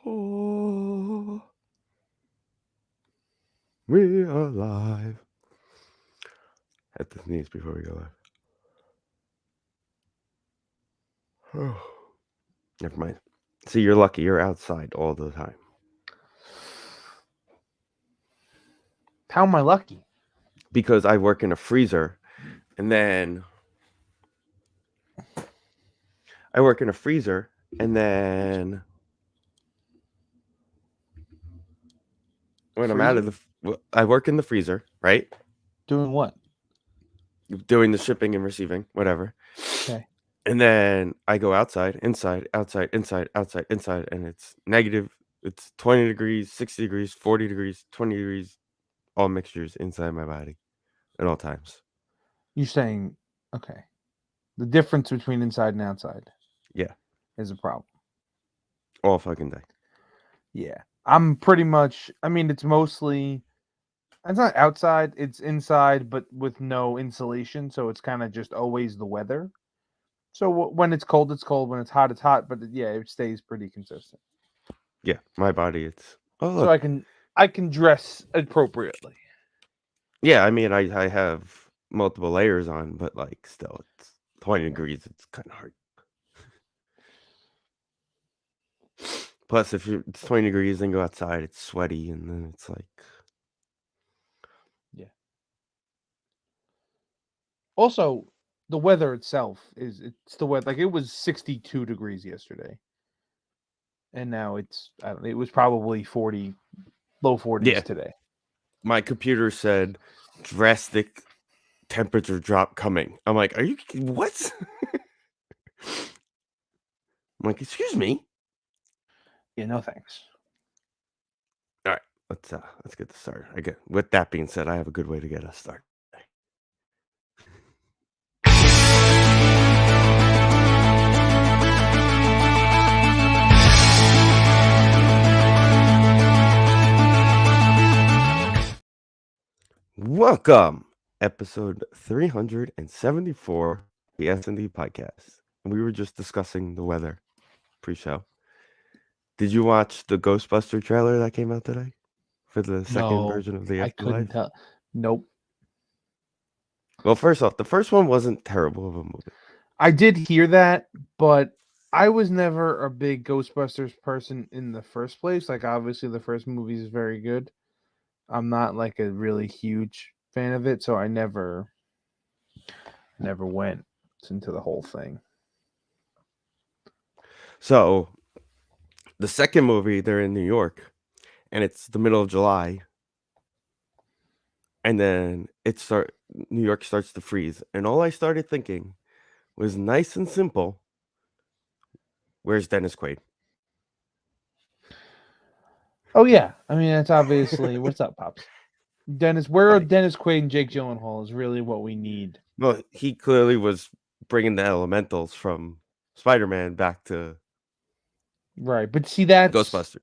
Oh, we're alive. Had to sneeze before we go live. Oh, never mind. See, you're lucky. You're outside all the time. How am I lucky? Because I work in a freezer, and then when I'm out of I work in the freezer, right? Doing what? Doing the shipping and receiving, whatever. Okay. And then I go outside, inside, outside, inside, outside, inside, and it's negative. It's 20 degrees, 60 degrees, 40 degrees, 20 degrees, all mixtures inside my body at all times. You're saying, okay, the difference between inside and outside Yeah, is a problem. all fucking day. Yeah. I'm pretty much, I mean, it's mostly, it's not outside, it's inside, but with no insulation. So it's kind of just always the weather. So when it's cold, it's cold. When it's hot, but yeah, it stays pretty consistent. Yeah, my body, it's... Oh, So look. I can dress appropriately. Yeah, I mean, I have multiple layers on, but, like, still, it's 20 degrees. It's kind of hard. Plus, if it's 20 degrees, then go outside, it's sweaty, and then it's like... Yeah. Also, the weather itself it's the weather. Like it was 62 degrees yesterday, and now it's I don't know, it was probably 40, low 40s Yeah. today. My computer said drastic temperature drop coming. I'm like, are you... What? I'm like, excuse me? Yeah, no thanks. All right, let's get this started. With that being said, I have a good way to get us started. Welcome, episode 374, the SND podcast. And we were just discussing the weather pre-show. Did you watch the Ghostbuster trailer that came out today for the second version of the I couldn't Afterlife? tell. Nope. Well, first off, the first one wasn't terrible of a movie. I did hear that, but I was never a big Ghostbusters person in the first place. Like obviously the first movie is very good. I'm not like a really huge fan of it, so I never went into the whole thing. So, the second movie, they're in New York, and it's the middle of July, and then New York starts to freeze, and all I started thinking was nice and simple. Where's Dennis Quaid? Oh yeah, I mean that's obviously what's up, pops. Dennis, where are Dennis Quaid and Jake Gyllenhaal is really what we need. Well, he clearly was bringing the elementals from Spider-Man back to Right, but see that's Ghostbusters.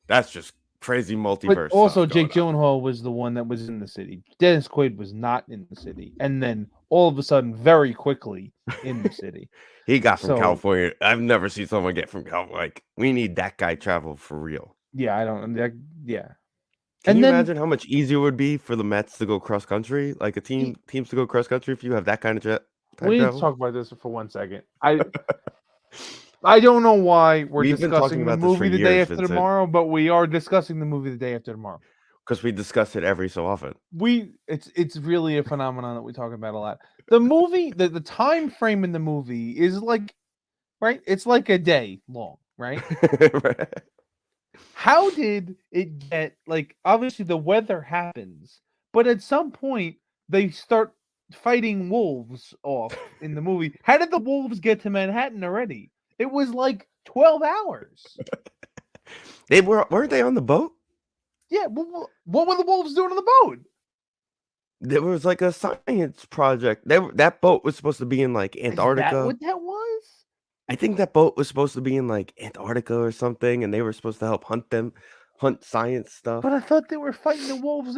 That's just crazy multiverse. But also, stuff Jake going on. Gyllenhaal was the one that was in the city. Dennis Quaid was not in the city, and then all of a sudden, very quickly, in the city. He got from California. I've never seen someone get from California. Like, we need that guy travel for real. Yeah, I don't. Yeah. Can you imagine how much easier it would be for the Mets to go cross country? Like teams to go cross country if you have that kind of we need to talk about this for 1 second. I don't know why we've discussing the movie the day after tomorrow, but we are discussing the movie the day after tomorrow. Because we discuss it every so often. It's really a phenomenon that we talk about a lot. The movie, the time frame in the movie is like, right? It's like a day long, right? Right. How did it get, like, obviously the weather happens, but at some point they start fighting wolves off in the movie. How did the wolves get to Manhattan already? It was like 12 hours. Weren't they on the boat? Yeah, what were the wolves doing on the boat? There was like a science project. That boat was supposed to be in like Antarctica. Is that what that was? I think that boat was supposed to be in like Antarctica or something, and they were supposed to help hunt science stuff. But I thought they were fighting the wolves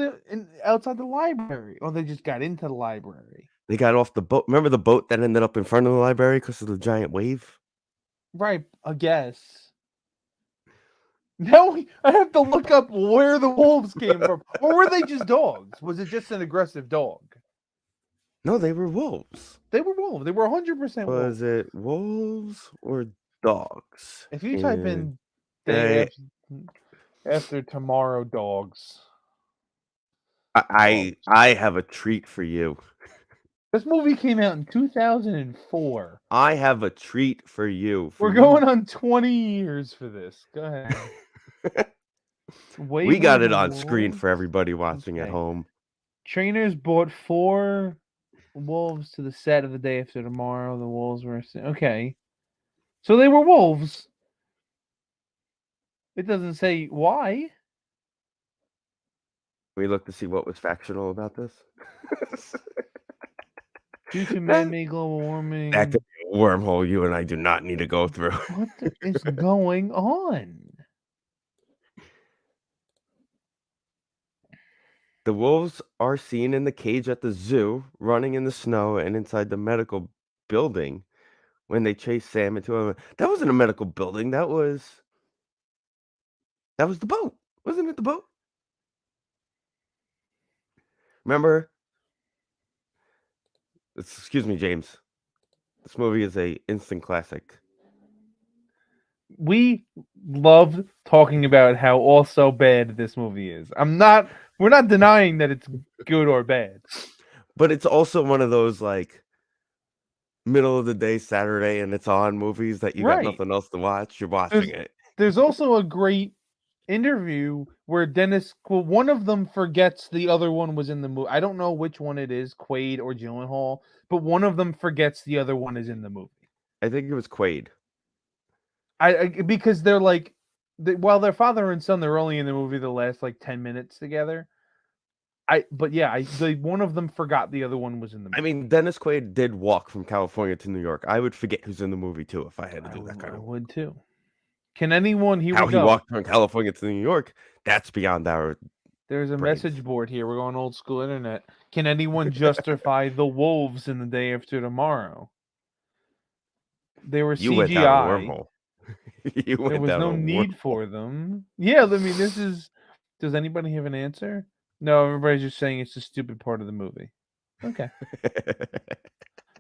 outside the library. Or they just got into the library. They got off the boat. Remember the boat that ended up in front of the library because of the giant wave? Right, I guess. Now I have to look up where the wolves came from. Or were they just dogs? Was it just an aggressive dog? No, they were wolves. They were wolves. They were 100% wolves. Was it wolves or dogs? If you type in They, day after tomorrow dogs. I have a treat for you. This movie came out in 2004. I have a treat for you. We're going on 20 years for this. Go ahead. We got it on screen for everybody watching at home. Trainers brought 4 wolves to the set of the day after tomorrow. The wolves were okay. So they were wolves. It doesn't say why. We look to see what was factional about this. Due to man-made global warming. That could be a wormhole you and I do not need to go through. What is going on? The wolves are seen in the cage at the zoo, running in the snow and inside the medical building when they chase Sam into a... That wasn't a medical building. That was the boat. Wasn't it the boat? Remember? Excuse me, James. This movie is a instant classic. We love talking about how also bad this movie is. We're not denying that it's good or bad. But it's also one of those like middle of the day Saturday and it's on movies that you got nothing else to watch. You're watching it. There's also a great interview where one of them forgets the other one was in the movie. I don't know which one it is, Quaid or Gyllenhaal, but one of them forgets the other one is in the movie. I think it was Quaid. Because they're like, while their father and son, they're only in the movie the last like 10 minutes together. One of them forgot the other one was in the movie. I mean, Dennis Quaid did walk from California to New York. I would forget who's in the movie too if I had to do that kind of. I would too. Can anyone he walked from California to New York? That's beyond our. There's a message board here. We're going old school internet. Can anyone justify the wolves in the day after tomorrow? They were You CGI. went down a wormhole. There was no need for them. Yeah, I mean, this is. Does anybody have an answer? No, everybody's just saying it's a stupid part of the movie. Okay.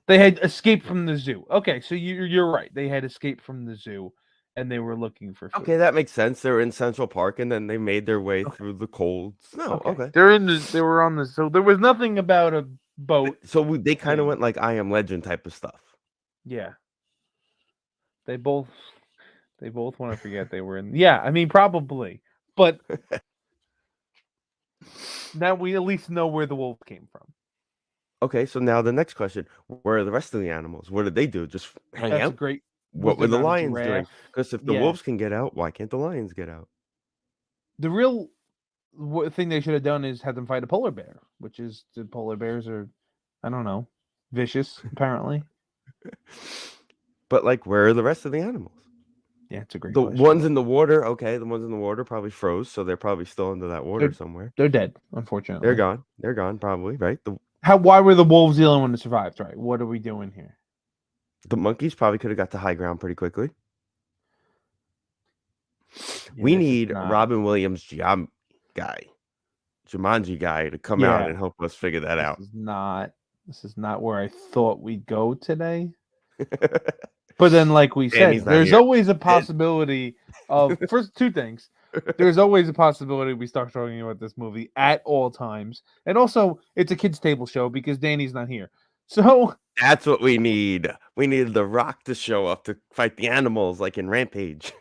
They had escaped from the zoo. Okay, so you're right. They had escaped from the zoo, and they were looking for food. Okay, that makes sense. They were in Central Park, and then they made their way through the cold snow. Okay. They were on the. So there was nothing about a boat. So they kind of went like I Am Legend type of stuff. Yeah. They both want to forget they were in. Yeah, I mean probably, but now we at least know where the wolf came from. Okay, so now the next question: where are the rest of the animals? What did they do? Just hang out? That's great. What were the lions doing? Because if the wolves can get out, why can't the lions get out? The real thing they should have done is had them fight a polar bear, which is the polar bears are, I don't know, vicious apparently. But like, where are the rest of the animals? Yeah, it's a great question. Ones in the water, okay, the ones in the water probably froze, so they're probably still under that water somewhere. They're dead, unfortunately. They're gone. They're gone, probably, right? Why were the wolves the only one that survived, right? What are we doing here? The monkeys probably could have got to high ground pretty quickly. Yeah, we need Robin Williams Jumanji guy to come out and help us figure that out. This is not where I thought we'd go today. But then, like we said, there's always a possibility of first two things. There's always a possibility we start talking about this movie at all times. And also, it's a kids' table show because Danny's not here. So that's what we need. We need The Rock to show up to fight the animals like in Rampage.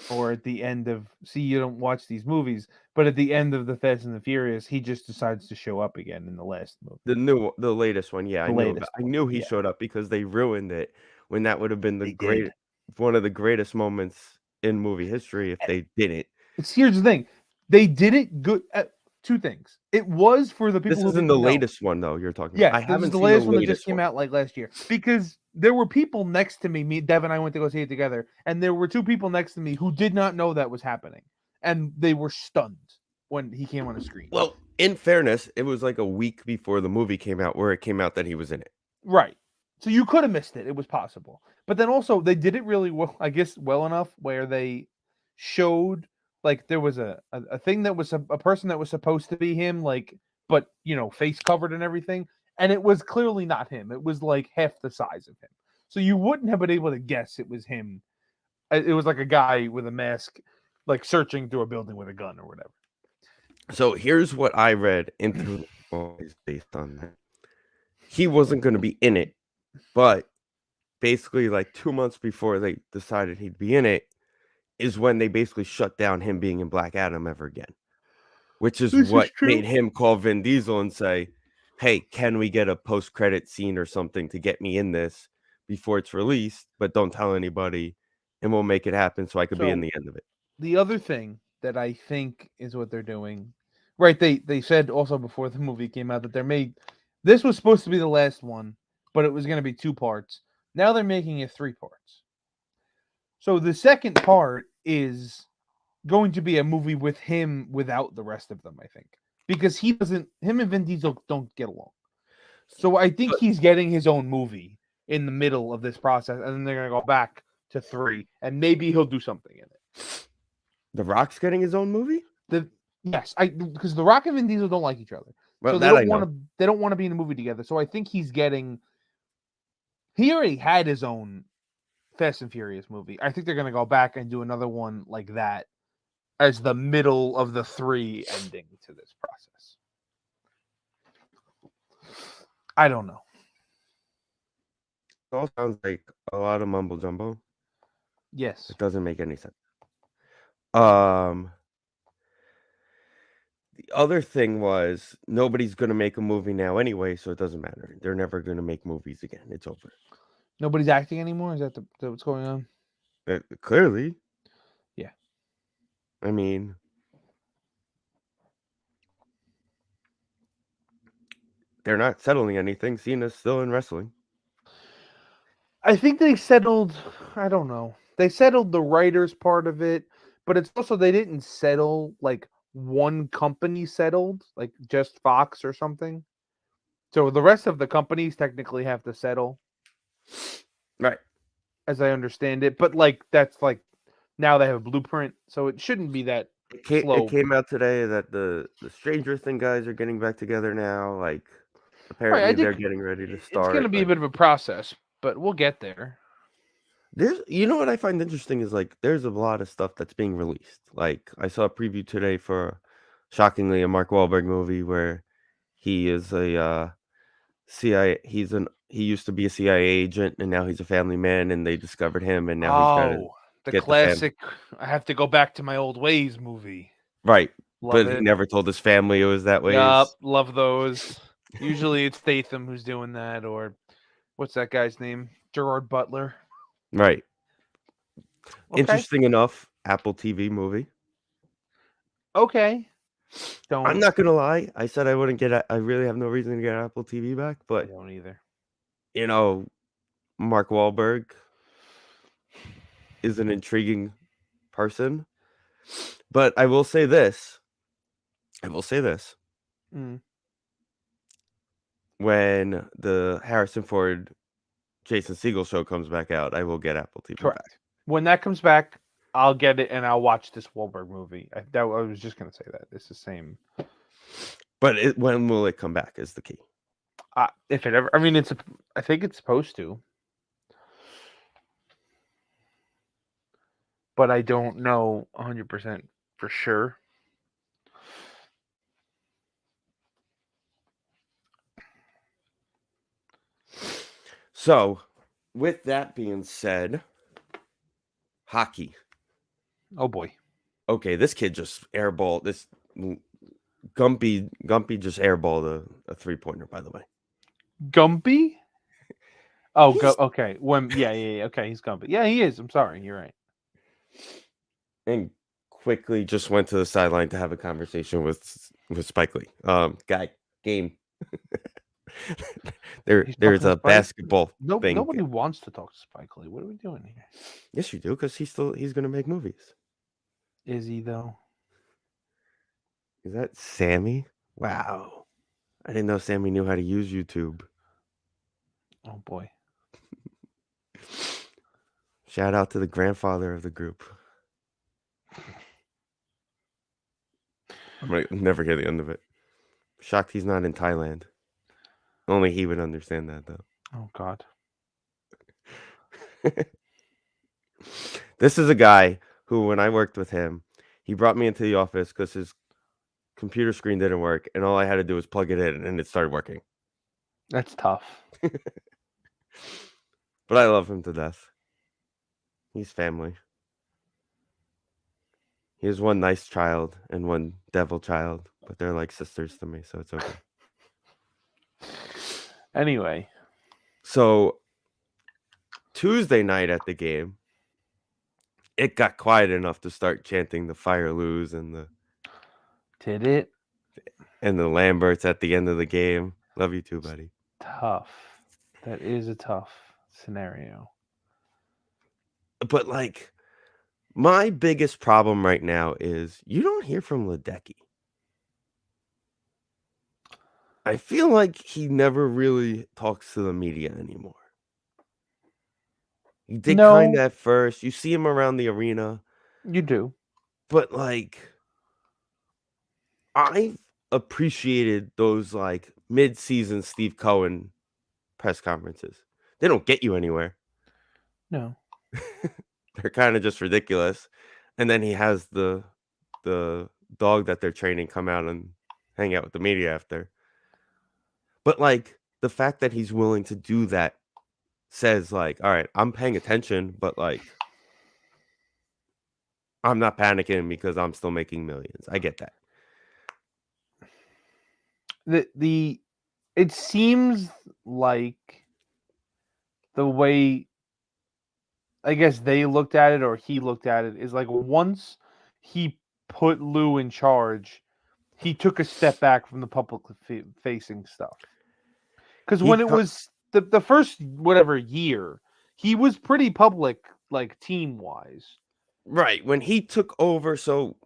Or at the end of, you don't watch these movies, but at the end of the Fast and the Furious, he just decides to show up again in the last movie. The latest one, yeah. I knew he showed up because they ruined it when that would have been one of the greatest moments in movie history if they didn't. Here's the thing. They did it good at two things. It was for the people This isn't the latest one, though, you're talking about. I haven't seen the latest one that just came out like last year. Because there were people next to me, Dev and I went to go see it together, and there were two people next to me who did not know that was happening. And they were stunned when he came on the screen. Well, in fairness, it was like a week before the movie came out where it came out that he was in it. Right. So you could have missed it. It was possible. But then also they did it really well, I guess, well enough where they showed like there was a thing that was a person that was supposed to be him, like, but face covered and everything, and it was clearly not him. It was like half the size of him, so you wouldn't have been able to guess it was him. It was like a guy with a mask, like searching through a building with a gun or whatever. So here's what I read into based on that. He wasn't going to be in it, but basically, like 2 months before they decided he'd be in it, is when they basically shut down him being in Black Adam ever again, which is what made him call Vin Diesel and say, "Hey, can we get a post-credit scene or something to get me in this before it's released? But don't tell anybody, and we'll make it happen so I could be in So the end of it." the other thing that I think is what they're doing, right? They said also before the movie came out that this was supposed to be the last one, but it was going to be 2 parts. Now they're making it 3 parts. So the second part is going to be a movie with him without the rest of them, I think, because him and Vin Diesel don't get along. So I think he's getting his own movie in the middle of this process, and then they're going to go back to 3, and maybe he'll do something in it. The Rock's getting his own movie? Yes, because The Rock and Vin Diesel don't like each other, Well, so they don't want to be in a movie together. So I think he already had his own Fast and Furious movie. I think they're gonna go back and do another one like that as the middle of the 3 ending to this process. I don't know. It all sounds like a lot of mumbo jumbo. Yes, It doesn't make any sense. The other thing was nobody's going to make a movie now anyway, so it doesn't matter. They're never going to make movies again. It's over. nobody's acting anymore. Is that what's going on? Clearly. Yeah. I mean, they're not settling anything. Cena's still in wrestling. I think they settled. I don't know. They settled the writers part of it, but it's also they didn't settle like one company settled, like just Fox or something. So the rest of the companies technically have to settle, Right. as I understand it. But like that's like now they have a blueprint, so it shouldn't be that slow. It came out today that the Stranger Thing guys are getting back together now. Like, apparently they're getting ready to start. It's going to be a bit of a process, but we'll get there. You know what I find interesting is like there's a lot of stuff that's being released. Like I saw a preview today for, shockingly, a Mark Wahlberg movie where he is a CIA. He used to be a CIA agent and now he's a family man, and they discovered him, and now he's got to the get classic. I have to go back to my old ways movie. Right, Love but it. he never told his family it was that way. Yup, love those. Usually it's Statham who's doing that, or what's that guy's name? Gerard Butler. Right. Okay. Interesting enough, Apple TV movie. Okay. I'm not gonna lie. I said I wouldn't get it. I really have no reason to get Apple TV back, I but don't either. Mark Wahlberg is an intriguing person. But I will say this. Mm. When the Harrison Ford, Jason Segel show comes back out, I will get Apple TV Correct. back. When that comes back, I'll get it and I'll watch this Wahlberg movie. I was just gonna say that it's the same. But when will it come back is the key. If it ever, I mean, I think it's supposed to, but I don't know 100% for sure. So, with that being said, hockey. Oh boy. Okay, this kid just airballed. This Gumpy just airballed a 3-pointer, by the way. Gumpy? Oh, okay. Yeah. Okay, he's Gumpy. Yeah, he is. I'm sorry. You're right. And quickly just went to the sideline to have a conversation with Spike Lee. Game. There's a basketball thing. Nobody wants to talk to Spike Lee. What are we doing here? Yes, you do, because he's going to make movies. Is he though? Is that Sammy? Wow, I didn't know Sammy knew how to use YouTube. Oh boy. Shout out to the grandfather of the group. I might never hear the end of it. Shocked he's not in Thailand. Only he would understand that, though. Oh God. This is a guy who, when I worked with him, he brought me into the office because his computer screen didn't work, and all I had to do was plug it in, and it started working. That's tough. But I love him to death. He's family. He has one nice child and one devil child, but they're like sisters to me, so it's okay. Anyway. So Tuesday night at the game, it got quiet enough to start chanting the Fire Lose and the Lamberts at the end of the game. Love you too, buddy. Tough. That is a tough scenario. But like, my biggest problem right now is you don't hear from Ledecky. I feel like he never really talks to the media anymore. He did kind of at first. You see him around the arena. You do. But like, I appreciated those like mid-season Steve Cohen press conferences. They don't get you anywhere. No. They're kind of just ridiculous. And then he has the dog that they're training come out and hang out with the media after. But like, the fact that he's willing to do that says like, all right, I'm paying attention, but like, I'm not panicking because I'm still making millions. I get that. It seems like the way I guess they looked at it or he looked at it is like once he put Lou in charge, he took a step back from the public facing stuff. Because when it was the first whatever year, he was pretty public, like team wise. Right. When he took over, so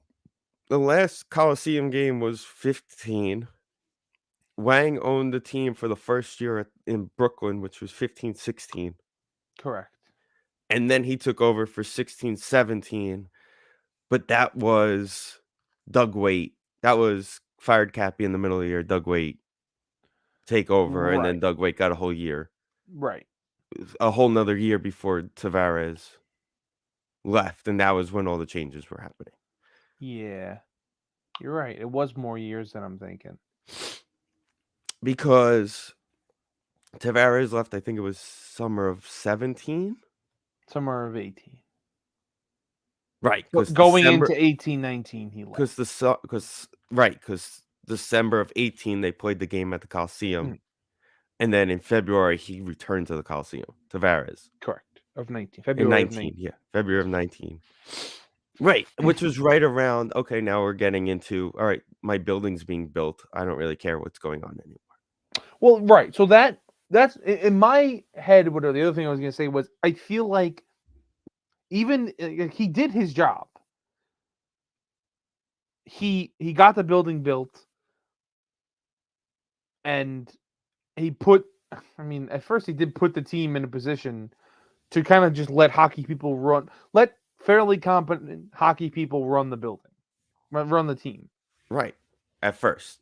the last Coliseum game was 15. Wang owned the team for the first year in Brooklyn, which was 15-16. Correct. And then he took over for 16-17. But that was Doug Waite. That was fired Cappy in the middle of the year. Doug Waite take over, and then Doug Waite got a whole year. Right. A whole nother year before Tavares left, and that was when all the changes were happening. Yeah. You're right. It was more years than I'm thinking. Because Tavares left, I think it was summer of 17? Summer of 18. Right. Going into 18-19, he left. Because December of 18, they played the game at the Coliseum. And then in February, he returned to the Coliseum. Tavares. Correct. Of 19. February of 19. Yeah. February of 19. Right. Which was right around, okay, now we're getting into, all right, my building's being built. I don't really care what's going on anymore. Well, right. So that's in my head. What the other thing I was going to say was, I feel like even he did his job. He got the building built, and he put. I mean, at first he did put the team in a position to kind of just let fairly competent hockey people run the building, run the team. Right. At first.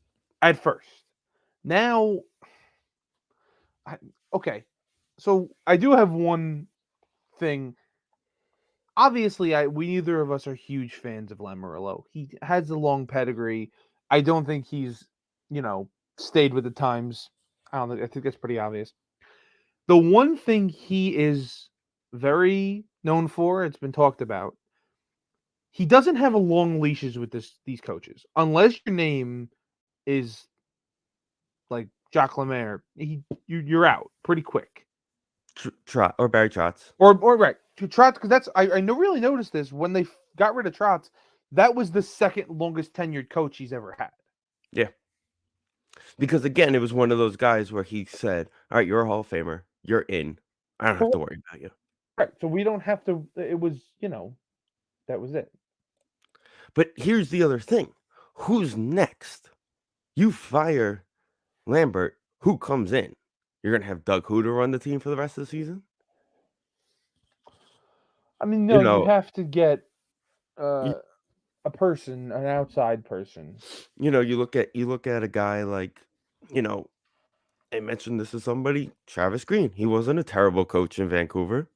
Now, okay. So I do have one thing. Obviously, we neither of us are huge fans of Lamoriello. He has a long pedigree. I don't think he's, stayed with the times. I think that's pretty obvious. The one thing he is very known for, it's been talked about, he doesn't have a long leashes with these coaches. Unless your name is like Jacques Lemaire, you're out pretty quick. Trot or Barry Trotz. Or right. To Trotz, because that's I really noticed this when they got rid of Trotz. That was the second longest tenured coach he's ever had. Yeah. Because again, it was one of those guys where he said, all right, you're a Hall of Famer. You're in. I don't have to worry about you. Right. So we don't have to. It was, that was it. But here's the other thing. Who's next? You fire Lambert. Who comes in? You're going to have Doug Hooter run the team for the rest of the season? I mean, You no, you know, have to get you, a person, an outside person. you know, you look at a guy like, you know, I mentioned this to somebody, Travis Green. He wasn't a terrible coach in Vancouver.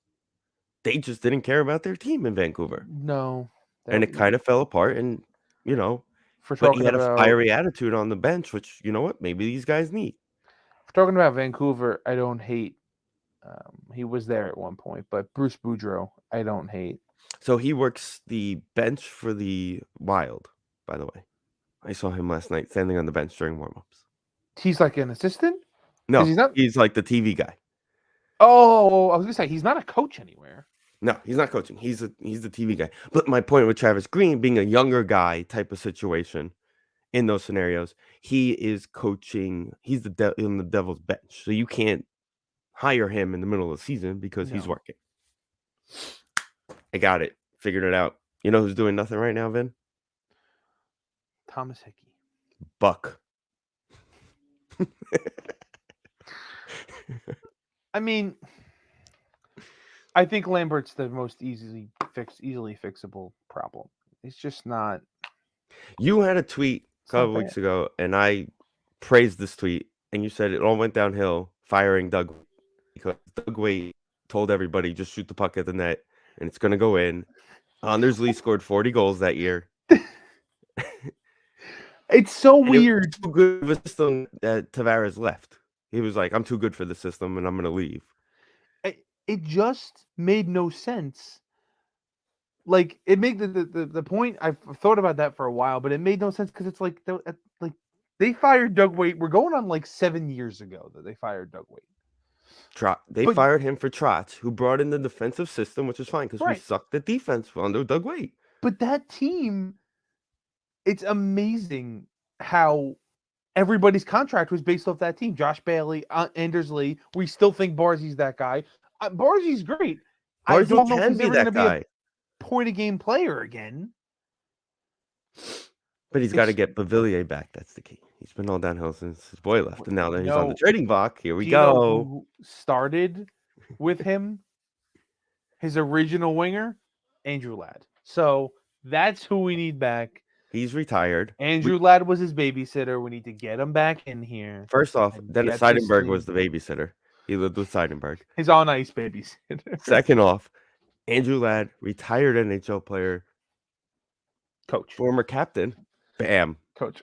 They just didn't care about their team in Vancouver, No, and that it kind of fell apart. And you know, for but he talking had a about fiery attitude on the bench, which you know what, maybe these guys need. Vancouver. I don't hate. He was there at one point, but Bruce Boudreau, I don't hate. So he works the bench for the Wild, by the way. I saw him last night standing on the bench during warmups. He's like an assistant because No, he's not. he's like the TV guy. Oh, I was gonna say he's not a coach anywhere. No, he's not coaching. He's the TV guy. But my point with Travis Green being a younger guy type of situation in those scenarios, he is coaching. He's in the Devil's bench, so you can't hire him in the middle of the season because he's No. working. I got it. Figured it out. You know who's doing nothing right now, Vin? Thomas Hickey. Buck. I mean, I think Lambert's the most easily fixable problem. It's just not. You had a tweet a It's not couple weeks ago, and I praised this tweet, and you said it all went downhill firing Doug because Doug Waite told everybody just shoot the puck at the net, and it's going to go in. Anders Lee scored 40 goals that year. It's so And weird. It was too good of a system that Tavares left. He was like, I'm too good for the system, and I'm going to leave. It just made no sense. Like it made the point. I've thought about that for a while, but it made no sense because it's like they fired Doug Waite. We're going on like 7 years ago that they fired Doug Waite. They fired him for Trotz, who brought in the defensive system, which is fine because we sucked at defense under Doug Waite. But that team, it's amazing how everybody's contract was based off that team. Josh Bailey, Anders Lee. We still think Barzey's that guy. Barzey's great. I don't know if he's ever going to be a point-a-game player again. But he's got to get Bavillier back. That's the key. He's been all downhill since his boy left, and now that he's on the trading block, here we go. Who started with him? His original winger, Andrew Ladd. So that's who we need back. He's retired. Andrew Ladd was his babysitter. We need to get him back in here. First off, Dennis Seidenberg was the babysitter. He lived with Seidenberg. His on-ice babysitter. Second off, Andrew Ladd, retired NHL player. Coach. Former captain. Bam. Coach.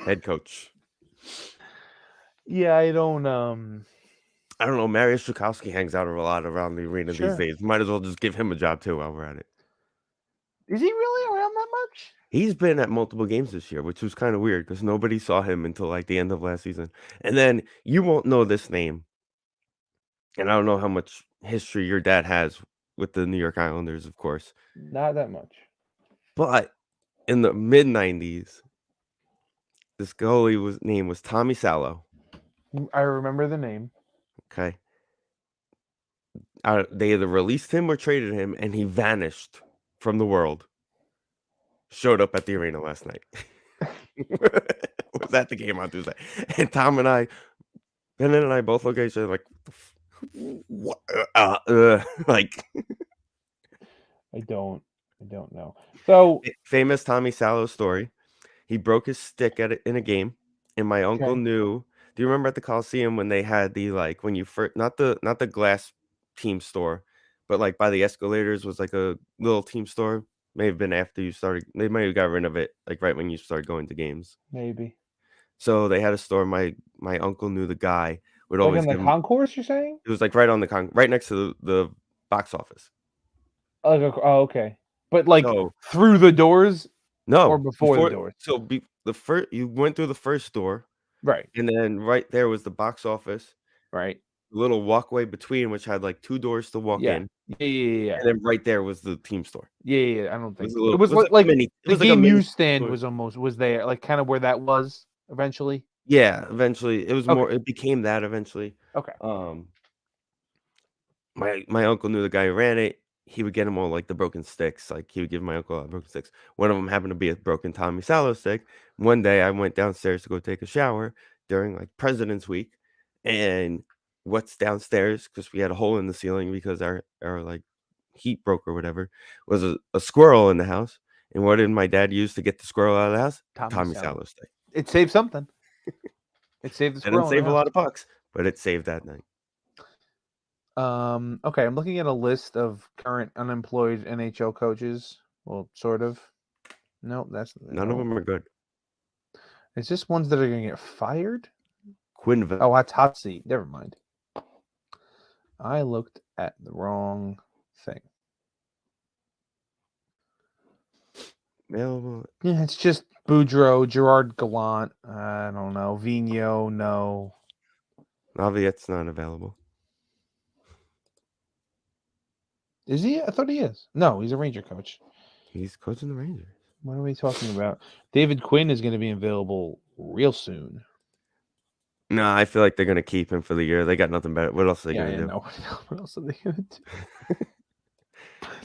Head coach. Yeah, I don't know. Mariusz Czukowski hangs out a lot around the arena these days. Might as well just give him a job too while we're at it. Is he really around that much? He's been at multiple games this year, which was kind of weird because nobody saw him until like the end of last season. And then you won't know this name. And I don't know how much history your dad has with the New York Islanders, of course. Not that much. But in the mid-90s, this goalie name was Tommy Salo. I remember the name. Okay. They either released him or traded him, and he vanished from the world. Showed up at the arena last night. Was at the game on Tuesday. And Tom and I, Ben and I both look at each other like, what? Like, I don't know. So famous Tommy Salo story. He broke his stick in a game, and my uncle knew. Do you remember at the Coliseum when they had the when you first not the glass team store, but like by the escalators was like a little team store? May have been after you started. They might have got rid of it like right when you started going to games. Maybe. So they had a store. My uncle knew the guy. Would like always in the concourse, you're saying? It was like right on the right next to the box office. Okay. But through the doors? No, or before the doors. So you went through the first door, right? And then right there was the box office, right? A little walkway between, which had like 2 doors to walk in. Yeah. And then right there was the team store. Yeah. I don't think it was like the game news stand was there, like kind of where that was eventually. Yeah, eventually it was more. It became that eventually. Okay. My uncle knew the guy who ran it. He would get him all like the broken sticks. Like he would give my uncle broken sticks. One of them happened to be a broken Tommy Salo stick. One day I went downstairs to go take a shower during like President's Week, and what's downstairs because we had a hole in the ceiling because our like heat broke or whatever, was a squirrel in the house. And what did my dad use to get the squirrel out of the house? Tommy salad stick. It saved something. It saved the It didn't squirrel. save a lot of bucks, but it saved that night. Okay, I'm looking at a list of current unemployed NHL coaches. Well, sort of. No, that's None of them are good. It's just ones that are going to get fired. Quinn. Oh, that's hot seat. Never mind. I looked at the wrong thing. Available. Yeah, it's just Boudreaux, Gerard Gallant. I don't know. Vigneault, no. Laviette's not available. Is he? I thought he is. No, he's a Ranger coach. He's coaching the Rangers. What are we talking about? David Quinn is going to be available real soon. No, I feel like they're gonna keep him for the year. They got nothing better. What else are they gonna do? No. What else are they going to do?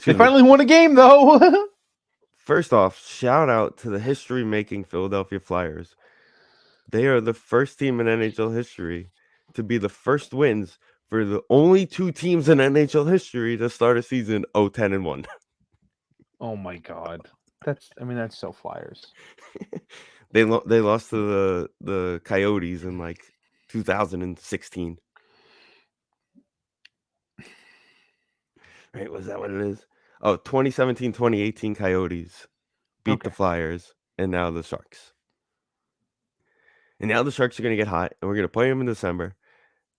They finally won a game, though. First off, shout out to the history-making Philadelphia Flyers. They are the first team in NHL history to be the first wins for the only two teams in NHL history to start a season 0-10-1. Oh my God, that's so Flyers. They lost to the Coyotes in like 2016. Right, was that what it is? Oh, 2017-2018 Coyotes beat the Flyers, and now the Sharks. And now the Sharks are going to get hot, and we're going to play them in December,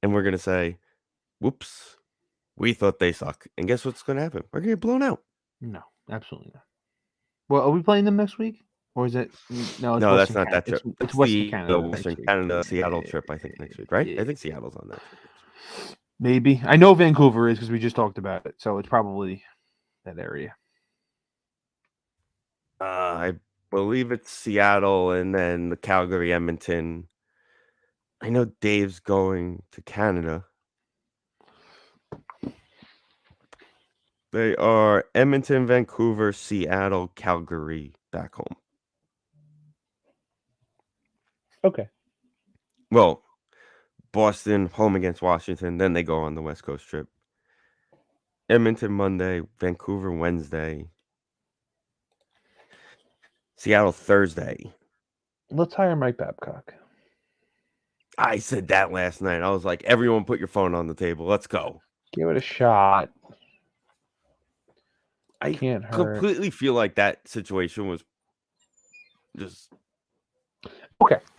and we're going to say, whoops, we thought they suck. And guess what's going to happen? We're going to get blown out. No, absolutely not. Well, are we playing them next week? Or is it? No, no, that's not that trip. It's Western Canada. Western Canada, Seattle trip, I think, next week, right? Yeah. I think Seattle's on that trip. Maybe. I know Vancouver is because we just talked about it. So it's probably that area. I believe it's Seattle and then the Calgary, Edmonton. I know Dave's going to Canada. They are Edmonton, Vancouver, Seattle, Calgary, back home. Okay. Well, Boston, home against Washington. Then they go on the West Coast trip. Edmonton Monday, Vancouver Wednesday, Seattle Thursday. Let's hire Mike Babcock. I said that last night. I was like, everyone put your phone on the table. Let's go. Give it a shot. I completely feel like that situation was just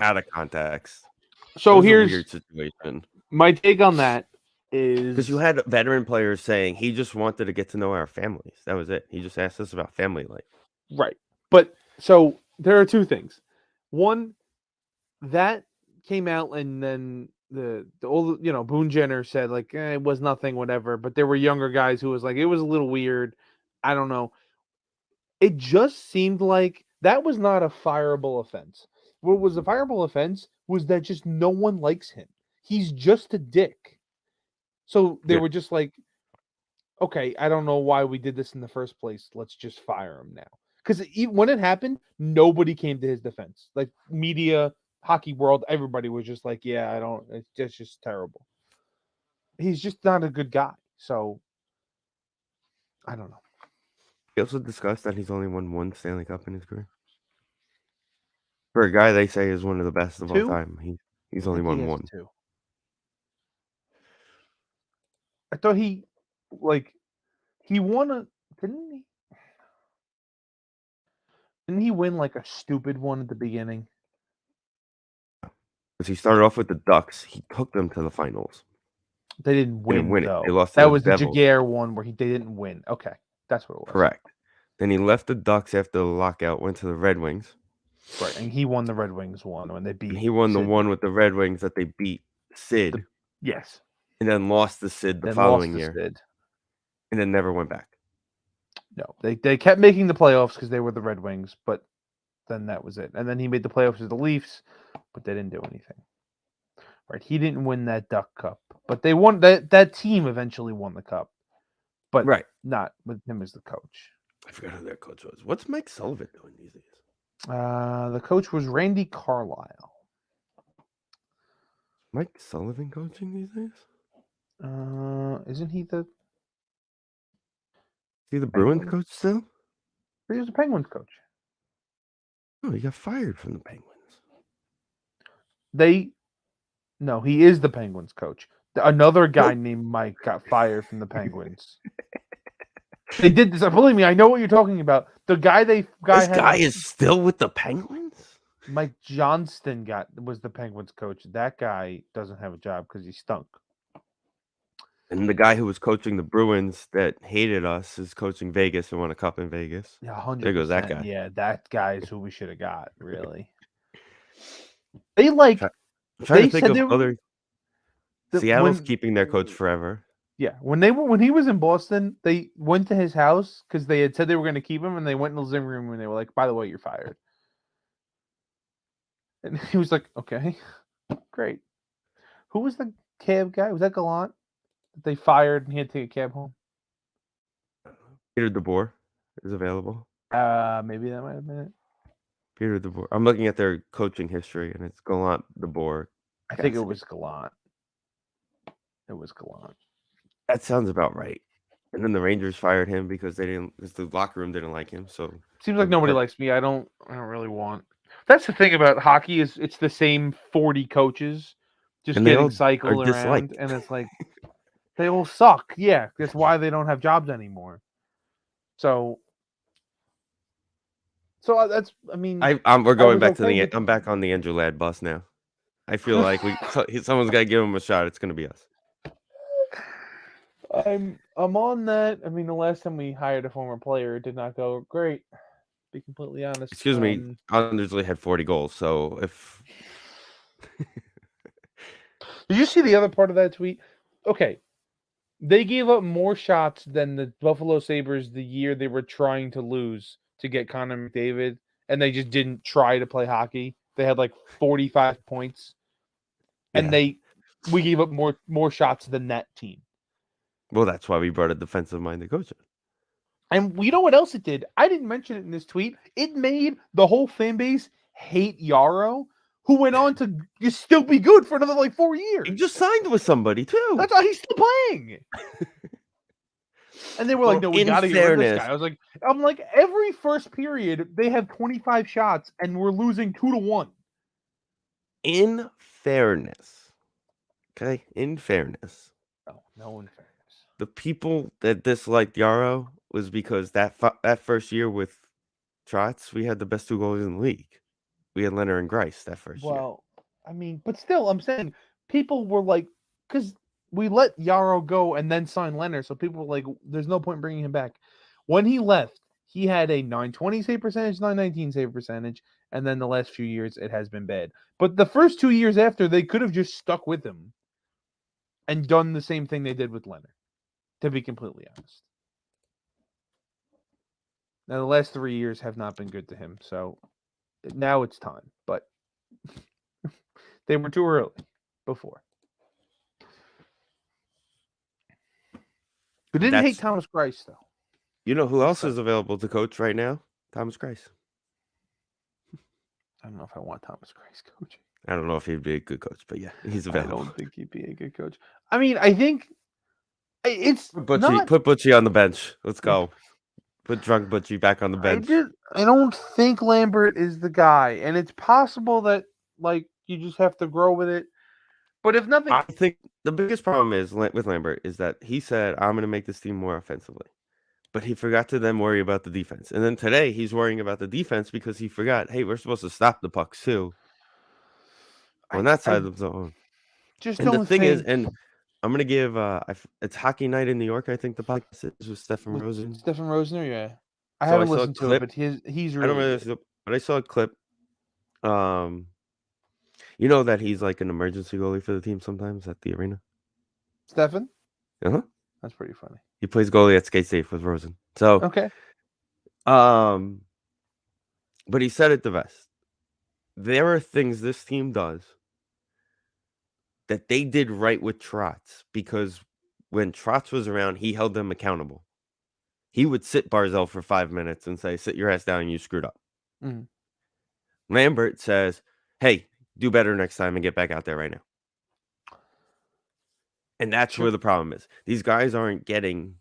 out of context. So here's a weird situation. My take on that is because you had veteran players saying he just wanted to get to know our families. That was it. He just asked us about family life. Right. But so there are two things. One, that came out and then the old, Boone Jenner said like it was nothing, whatever. But there were younger guys who was like, it was a little weird. I don't know. It just seemed like that was not a fireable offense. What was a fireable offense was that just no one likes him. He's just a dick. So they were just like, okay, I don't know why we did this in the first place. Let's just fire him now. Because when it happened, nobody came to his defense. Like media, hockey world, everybody was just like, yeah, it's just terrible. He's just not a good guy. So I don't know. He also discussed that he's only won one Stanley Cup in his career. For a guy they say is one of the best of all time, he's only won one. Two. I thought he won didn't he win like a stupid one at the beginning? Because he started off with the Ducks, he took them to the finals. They didn't win it. Though. They lost. That was the Jaguar one where they didn't win. Okay, that's what it was. Correct. Then he left the Ducks after the lockout, went to the Red Wings. Right, and he won the Red Wings one when they beat. And he won the one with the Red Wings that they beat Sid. Yes. And then lost to Sid the following year. Sid. And then never went back. No, they kept making the playoffs because they were the Red Wings, but then that was it. And then he made the playoffs with the Leafs, but they didn't do anything. Right, he didn't win that Duck Cup, but they won that team eventually won the cup, but not with him as the coach. I forgot who their coach was. What's Mike Sullivan doing these days? The coach was Randy Carlisle. Mike Sullivan coaching these days? Isn't he the? he the Bruins Penguins. coach still? He was a Penguins coach. Oh, he got fired from the Penguins. No, he is the Penguins coach. Another guy Nope. named Mike got fired from the Penguins. They did this. Believe me, I know what you're talking about. The guy This had guy is still with the Penguins? Mike Johnston was the Penguins coach. That guy doesn't have a job because he stunk. And the guy who was coaching the Bruins that hated us is coaching Vegas and won a cup in Vegas. Yeah, 100%. There goes that guy. Yeah, that guy is who we should have got. Really, they like. I'm trying to think said of they were- other. that Seattle's when- keeping their coach forever. Yeah, when he was in Boston, they went to his house because they had said they were going to keep him, and they went in the living room and they were like, "By the way, you're fired." And he was like, "Okay, great." Who was the cab guy? Was that Gallant that they fired and he had to take a cab home? Peter DeBoer is available. Maybe that might have been it. Peter DeBoer. I'm looking at their coaching history, and it's Gallant, DeBoer. I think it was Gallant. It was Gallant. That sounds about right. And then the Rangers fired him because the locker room didn't like him. So seems like nobody likes me. I don't really want. That's the thing about hockey is it's the same 40 coaches just And they getting all cycled are around, disliked. and it's like they all suck. Yeah, that's why they don't have jobs anymore. So that's. I mean, we're going back to okay I'm back on the Andrew Ladd bus now. I feel like someone's got to give him a shot. It's going to be us. I'm on that. I mean, the last time we hired a former player, it did not go great. To be completely honest. Excuse me, Anders Lee had 40 goals. So if did you see the other part of that tweet? Okay, they gave up more shots than the Buffalo Sabres the year they were trying to lose to get Connor McDavid, and they just didn't try to play hockey. They had like 45 points, and we gave up more shots than that team. Well, that's why we brought a defensive-minded coach in. And you know what else it did? I didn't mention it in this tweet. It made the whole fan base hate Yarrow, who went on to just still be good for another like 4 years. He just signed with somebody too. That's why he's still playing. And they were like, "No, we got to get rid of this guy." I'm like, every first period they have 25 shots and we're losing 2-1. In fairness, okay. In fairness, No, in fairness. The people that disliked Yarrow was because that first year with Trotz, we had the best 2 goalies in the league. We had Leonard and Grice that first year. Well, I mean, but still, I'm saying people were like, because we let Yarrow go and then sign Leonard, so people were like, there's no point bringing him back. When he left, he had a 920 save percentage, 919 save percentage, and then the last few years it has been bad. But the first 2 years after, they could have just stuck with him and done the same thing they did with Leonard, to be completely honest. Now, the last 3 years have not been good to him, so now it's time. But they were too early before. Who didn't hate Thomas Greiss, though? You know who else is available to coach right now? Thomas Greiss. I don't know if I want Thomas Greiss coaching. I don't know if he'd be a good coach, but yeah, he's available. I don't think he'd be a good coach. I mean, I think it's put Butchie on the bench. Let's go. Put drunk Butchie back on the bench. I don't think Lambert is the guy, and it's possible that like you just have to grow with it. But if nothing, I think the biggest problem is with Lambert is that he said, "I'm going to make this team more offensively," but he forgot to then worry about the defense. And then today he's worrying about the defense because he forgot, hey, we're supposed to stop the pucks too on that side of the zone. The thing is, and I'm gonna give it's Hockey Night in New York. I think the podcast is with Stefan Rosen. Stefan Rosner, yeah. I haven't listened to it, but he's really. I don't really listen to it, but I saw a clip. You know that he's like an emergency goalie for the team sometimes at the arena. Stefan? Uh-huh. That's pretty funny. He plays goalie at Skate Safe with Rosen. So okay. But he said it the best. There are things this team does that they did right with Trotz because when Trotz was around, he held them accountable. He would sit Barzell for 5 minutes and say, "Sit your ass down, you screwed up." Mm-hmm. Lambert says, "Hey, do better next time and get back out there right now." And that's where the problem is. These guys aren't getting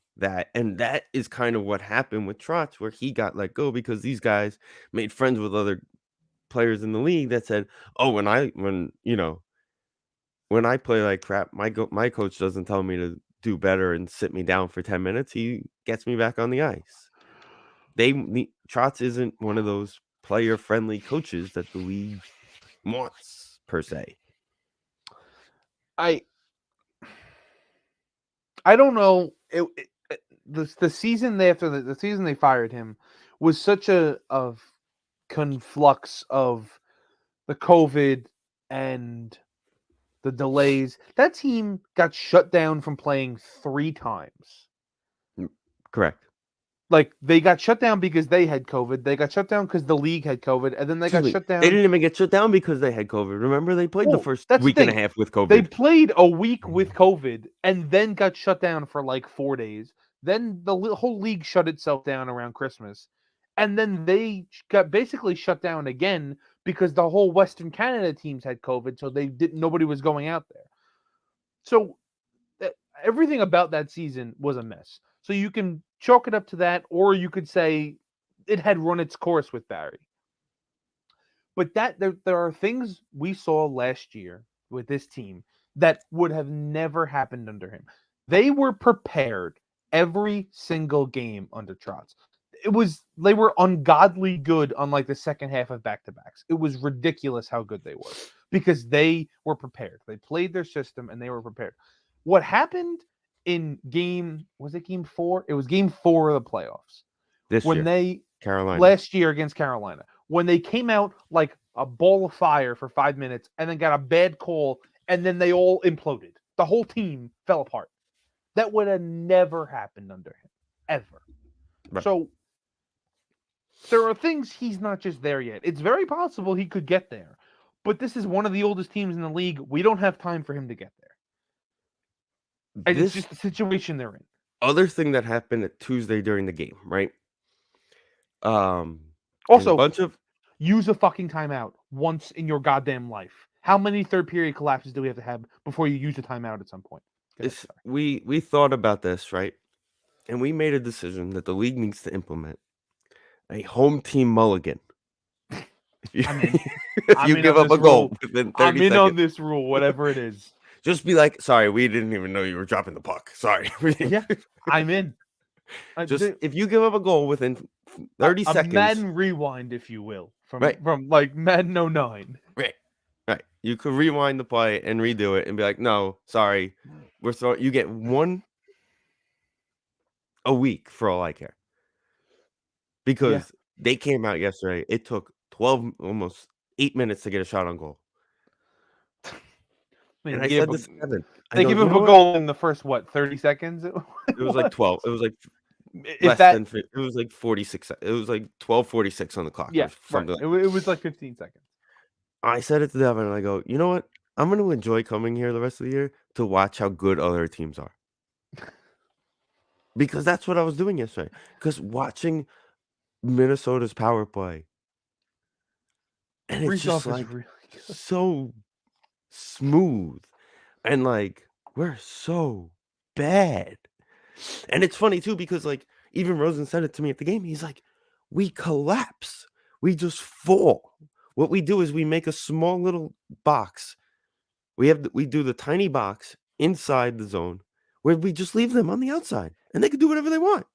and that is kind of what happened with Trotz, where he got let go because these guys made friends with other players in the league that said, "Oh, when I play like crap, my coach doesn't tell me to do better and sit me down for 10 minutes. He gets me back on the ice." Trotz isn't one of those player-friendly coaches that the league wants per se. I don't know. The season after the season they fired him was such a conflux of the COVID and the delays. That team got shut down from playing 3 times. Correct. Like, they got shut down because they had COVID. They got shut down because the league had COVID, and then they got shut down. They didn't even get shut down because they had COVID. Remember, they played the first week and a half with COVID. They played a week with COVID and then got shut down for like 4 days. Then the whole league shut itself down around Christmas. And then they got basically shut down again because the whole Western Canada teams had COVID, so nobody was going out there. So everything about that season was a mess. So you can chalk it up to that, or you could say it had run its course with Barry. But there are things we saw last year with this team that would have never happened under him. They were prepared every single game under Trotz. They were ungodly good on like the second half of back-to-backs. It was ridiculous how good they were because they were prepared. They played their system and they were prepared. What happened in game 4? It was game 4 of the playoffs. Last year against Carolina, when they came out like a ball of fire for 5 minutes and then got a bad call and then they all imploded. The whole team fell apart. That would have never happened under him, ever. Right. So there are things he's not just there yet. It's very possible he could get there, but this is one of the oldest teams in the league. We don't have time for him to get there. And it's just the situation they're in. Other thing that happened at Tuesday during the game, right? Also, use a fucking timeout once in your goddamn life. How many third period collapses do we have to have before you use a timeout at some point? We thought about this, right? And we made a decision that the league needs to implement a home team mulligan. If you give up a goal within 30 seconds. I'm in on this rule, whatever it is. Just be like, sorry, we didn't even know you were dropping the puck. Sorry. Yeah, I'm in. If you give up a goal within 30 seconds. Madden rewind, if you will, from like Madden 09. Right. You could rewind the play and redo it and be like, no, sorry. You get one a week for all I care. Because they came out yesterday. It took 12, almost 8 minutes to get a shot on goal. And I said this to Evan. They give him a goal in the first 30 seconds? It was like 12. It was like it was like 46. It was like 12:46 on the clock. Yeah, right. It was like 15 seconds. I said it to Devin and I go, you know what? I'm going to enjoy coming here the rest of the year to watch how good other teams are. Because that's what I was doing yesterday. Because watching Minnesota's power play, and it's just like really so smooth, and like we're so bad. And it's funny too because like even Rosen said it to me at the game. He's like, we collapse, we just fall. What we do is we make a small little box. We do the tiny box inside the zone where we just leave them on the outside, and they can do whatever they want.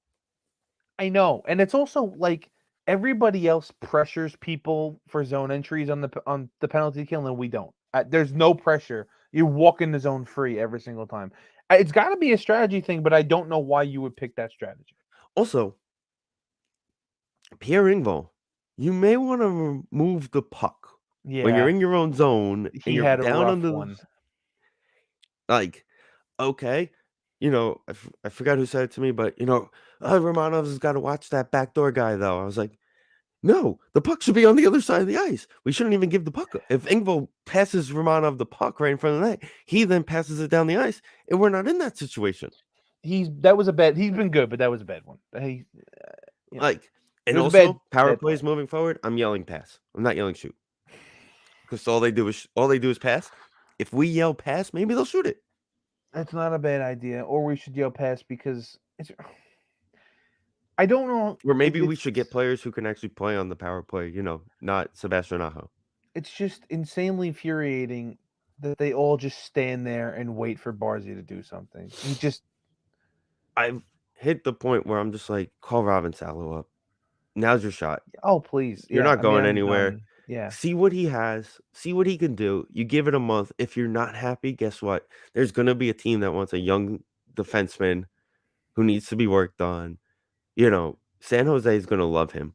I know, and it's also like everybody else pressures people for zone entries on the penalty kill, and we don't. There's no pressure. You walk in the zone free every single time. It's got to be a strategy thing, but I don't know why you would pick that strategy. Also, Pierre Engvall, you may want to remove the puck when you're in your own zone and he you're had down a on the one. Like, okay, I forgot who said it to me, but Romanov's got to watch that backdoor guy though. I was like, no, the puck should be on the other side of the ice. We shouldn't even give the puck. If Engvall passes Romanov the puck right in front of the net, he then passes it down the ice, and we're not in that situation. He's been good, but that was a bad one. And also power plays moving forward. I'm yelling pass. I'm not yelling shoot, because all they do is pass. If we yell pass, maybe they'll shoot it. That's not a bad idea. Or we should yell pass because I don't know. Or maybe we should get players who can actually play on the power play. Not Sebastian Aho. It's just insanely infuriating that they all just stand there and wait for Barzy to do something. I've hit the point where I'm just like, call Robin Salo up. Now's your shot. Oh, please. You're Yeah, not going I'm anywhere. done. Yeah. See what he has. See what he can do. You give it a month. If you're not happy, guess what? There's going to be a team that wants a young defenseman who needs to be worked on. San Jose is going to love him.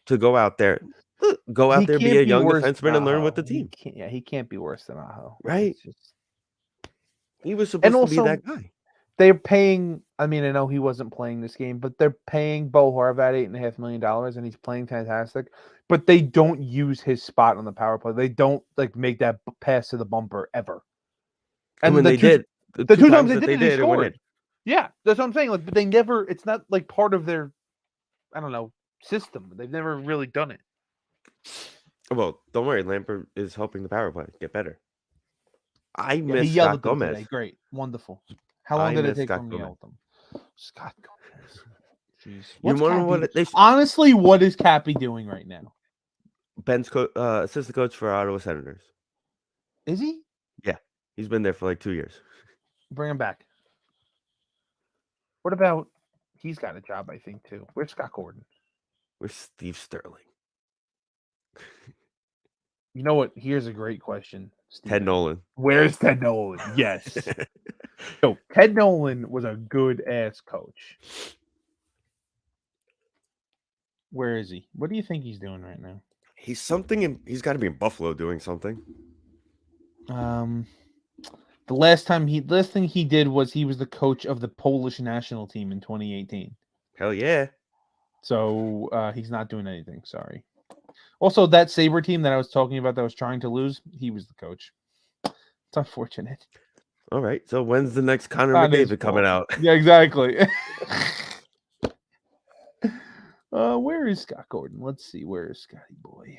To go out there, be a young defenseman and learn with the team. He can't be worse than Aho. Right? He was supposed to be that guy. They're paying. I mean, I know he wasn't playing this game, but they're paying Bo Horvat $8.5 million, and he's playing fantastic. But they don't use his spot on the power play. They don't make that pass to the bumper ever. And when they did, the two times they did, they scored. Yeah, that's what I'm saying. But they never. It's not part of their, I don't know, system. They've never really done it. Well, don't worry. Lampert is helping the power play get better. I miss Scott Gomez. Today. Great, wonderful. How long did it take for me to yell at them? Scott Gomez. Jeez. You wonder what honestly, what is Cappy doing right now? Ben's assistant coach for Ottawa Senators. Is he? Yeah, he's been there for like 2 years. Bring him back. What about? He's got a job, I think, too. Where's Scott Gordon? Where's Steve Sterling? You know what? Here's a great question. Steven. Ted Nolan. Where's Ted Nolan? Yes. So Ted Nolan was a good ass coach. Where is he? What do you think he's doing right now? He's got to be in Buffalo doing something. The last thing he did was he was the coach of the Polish national team in 2018. Hell yeah. So he's not doing anything. Sorry. Also, that Sabre team that I was talking about that was trying to lose, he was the coach. It's unfortunate. All right. So when's the next Connor McDavid coming out? Yeah, exactly. Where is Scott Gordon? Let's see. Where is Scotty boy?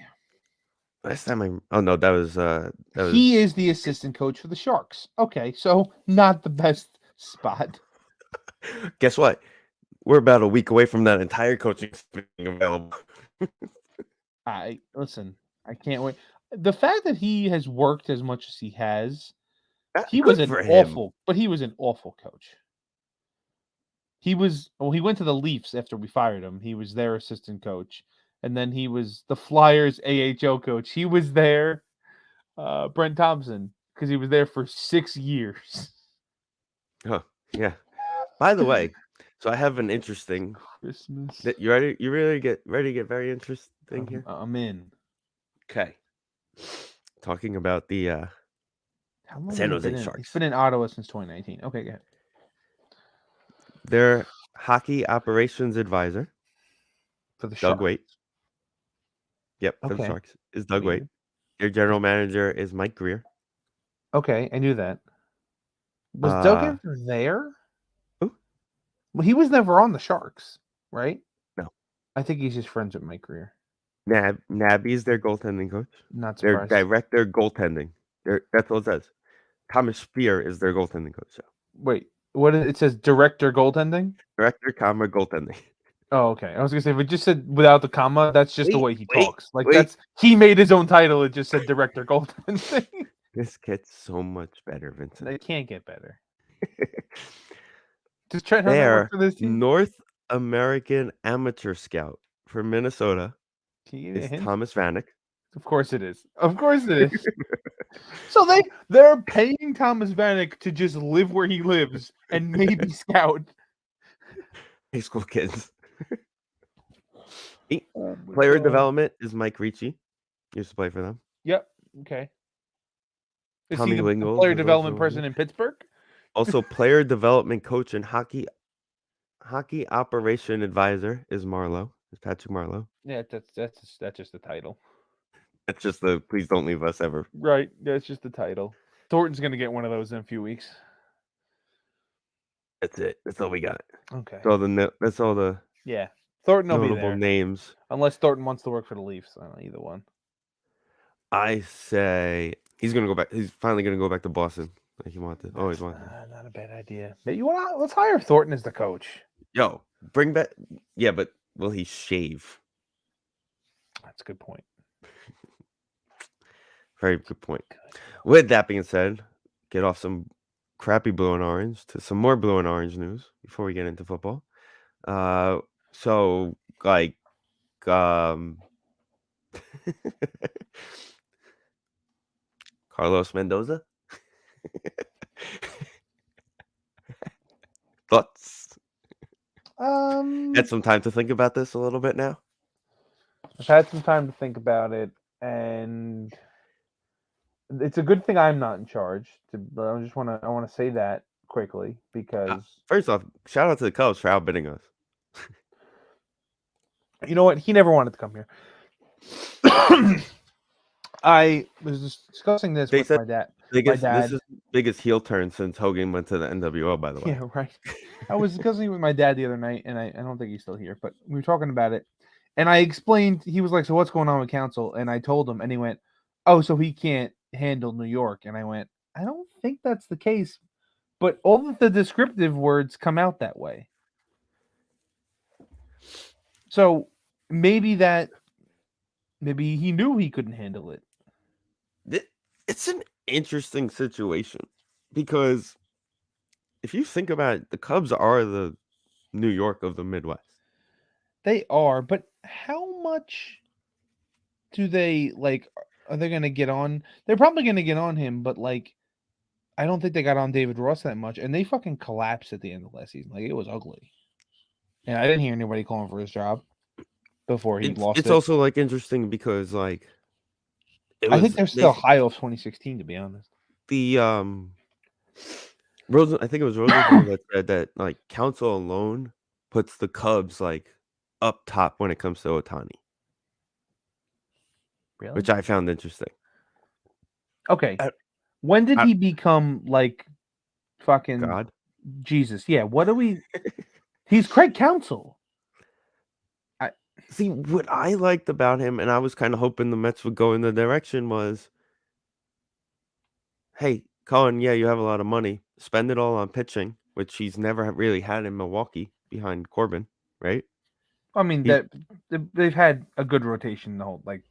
Last time that was he is the assistant coach for the Sharks. Okay, so not the best spot. Guess what? We're about a week away from that entire coaching being available. I can't wait. The fact that he has worked as much as he has, he was an awful coach. He went to the Leafs after we fired him. He was their assistant coach. And then he was the Flyers AHL coach. He was there, Brent Thompson, because he was there for 6 years. Oh, yeah. By the way, so I have an interesting Christmas. You ready? You really get ready to get very interesting here? I'm in. Okay. Talking about the San Jose Sharks. He's been in Ottawa since 2019. Okay, go ahead. Their hockey operations advisor for the Doug Sharks. Waite. Yep, for the Sharks is Doug Waite. Their general manager is Mike Greer. Okay, I knew that. Was Doug ever there? Who? Well, he was never on the Sharks, right? No. I think he's just friends with Mike Greer. Nabby is their goaltending coach. Not surprised. Their director goaltending. That's what it says. Thomas Spear is their goaltending coach. So. Wait, it says director goaltending? Director, goaltending. Oh, okay. I was gonna say, if it just said without the comma, that's just the way he talks. He made his own title. It just said director goaltending. This gets so much better, Vincent. They can't get better. Just try to for this team? North American amateur scout for Minnesota is Thomas Vanek. Of course it is. Of course it is. So they're paying Thomas Vanek to just live where he lives and maybe scout high school kids. Player development is Mike Ricci. Used to play for them. Yep. Okay. Is Tommy he the Wingle player development person in Pittsburgh? Also, player development coach and hockey operation advisor is Marlowe. Is Patrick Marlowe? Yeah, that's just the title. That's just the please don't leave us ever. Right. That's just the title. Thornton's gonna get one of those in a few weeks. That's it. That's all we got. Okay. That's all the Thornton will notable be there. Names. Unless Thornton wants to work for the Leafs. I don't know, either one. I say he's gonna go back. He's finally gonna go back to Boston. Like he wanted, That's always wanted. not a bad idea. Maybe let's hire Thornton as the coach. Yo, bring back. Yeah, but will he shave? That's a good point. Very good point. With that being said, get off some crappy blue and orange to some more blue and orange news before we get into football. So like, Carlos Mendoza. Thoughts? Had some time to think about this a little bit now. I've had some time to think about it, and it's a good thing I'm not in charge. But I want to say that quickly because First off, shout out to the Cubs for outbidding us. you know what? He never wanted to come here. I was just discussing this with my dad. This is the biggest heel turn since Hogan went to the NWO, by the way. Yeah, right. I was discussing it with my dad the other night, and I don't think he's still here, but we were talking about it. And I explained, he was like, so what's going on with council? And I told him, and he went, oh, so he can't handle New York. And I went, I don't think that's the case. But all of the descriptive words come out that way. So maybe he knew he couldn't handle it. It's an interesting situation because if you think about it, the Cubs are the New York of the Midwest. They are, but how much do they like? Are they going to get on? They're probably going to get on him, but like, I don't think they got on David Ross that much, and they fucking collapsed at the end of last season. Like, it was ugly, and I didn't hear anybody calling for his job before he lost. It's also like interesting because like, I think they're still high off 2016, to be honest. The Rosen, I think it was Rosen that said that like council alone puts the Cubs like up top when it comes to Ohtani. Really? Which I found interesting. Okay. When did he become like fucking God? Jesus? Yeah. What do we? He's Craig Counsell. See, what I liked about him, and I was kind of hoping the Mets would go in the direction was, hey, Colin, yeah, you have a lot of money. Spend it all on pitching, which he's never really had in Milwaukee behind Corbin, right? I mean, they've had a good rotation the whole like.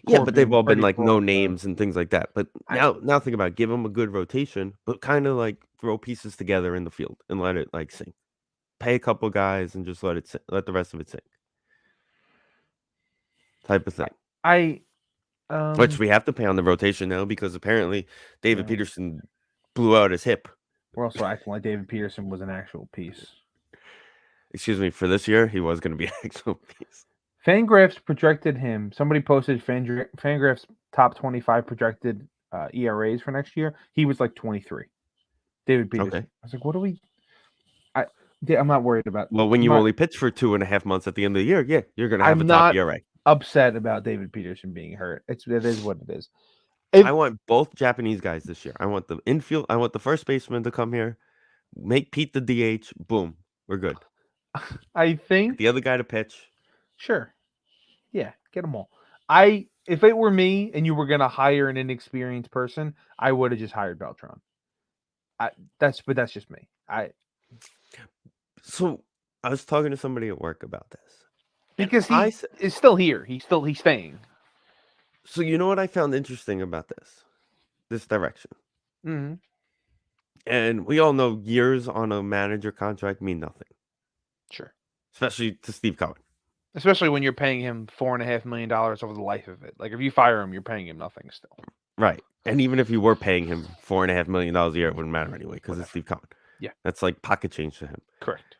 Yeah, but they've all been like no names and things like that. But now think about it, give them a good rotation, but kind of like throw pieces together in the field and let it like sink. Pay a couple guys and just let the rest of it sink. Type of thing. Which we have to pay on the rotation now because apparently David Peterson blew out his hip. We're also acting like David Peterson was an actual piece. Excuse me, for this year, he was going to be an actual piece. Fangraphs projected him. Somebody posted Fangraphs top 25 projected ERAs for next year. He was like 23. David Peterson. Okay. I was like, what do we... I'm not worried about... Well, when you only pitch for 2.5 months at the end of the year, yeah, you're going to have a top ERA. Upset about David Peterson being hurt. It is what it is. I want both Japanese guys this year. I want the infield. I want the first baseman to come here, make Pete the DH. Boom, we're good. I think the other guy to pitch. Sure. Yeah, get them all. If it were me and you were gonna hire an inexperienced person, I would have just hired Beltran. That's just me. So I was talking to somebody at work about this. Because he is still here. He's staying. So you know what I found interesting about this direction? Mm-hmm. And we all know years on a manager contract mean nothing. Sure. Especially to Steve Cohen. Especially when you're paying him $4.5 million over the life of it. Like if you fire him, you're paying him nothing still. Right. And even if you were paying him $4.5 million a year, it wouldn't matter anyway because it's Steve Cohen. Yeah. That's like pocket change to him. Correct.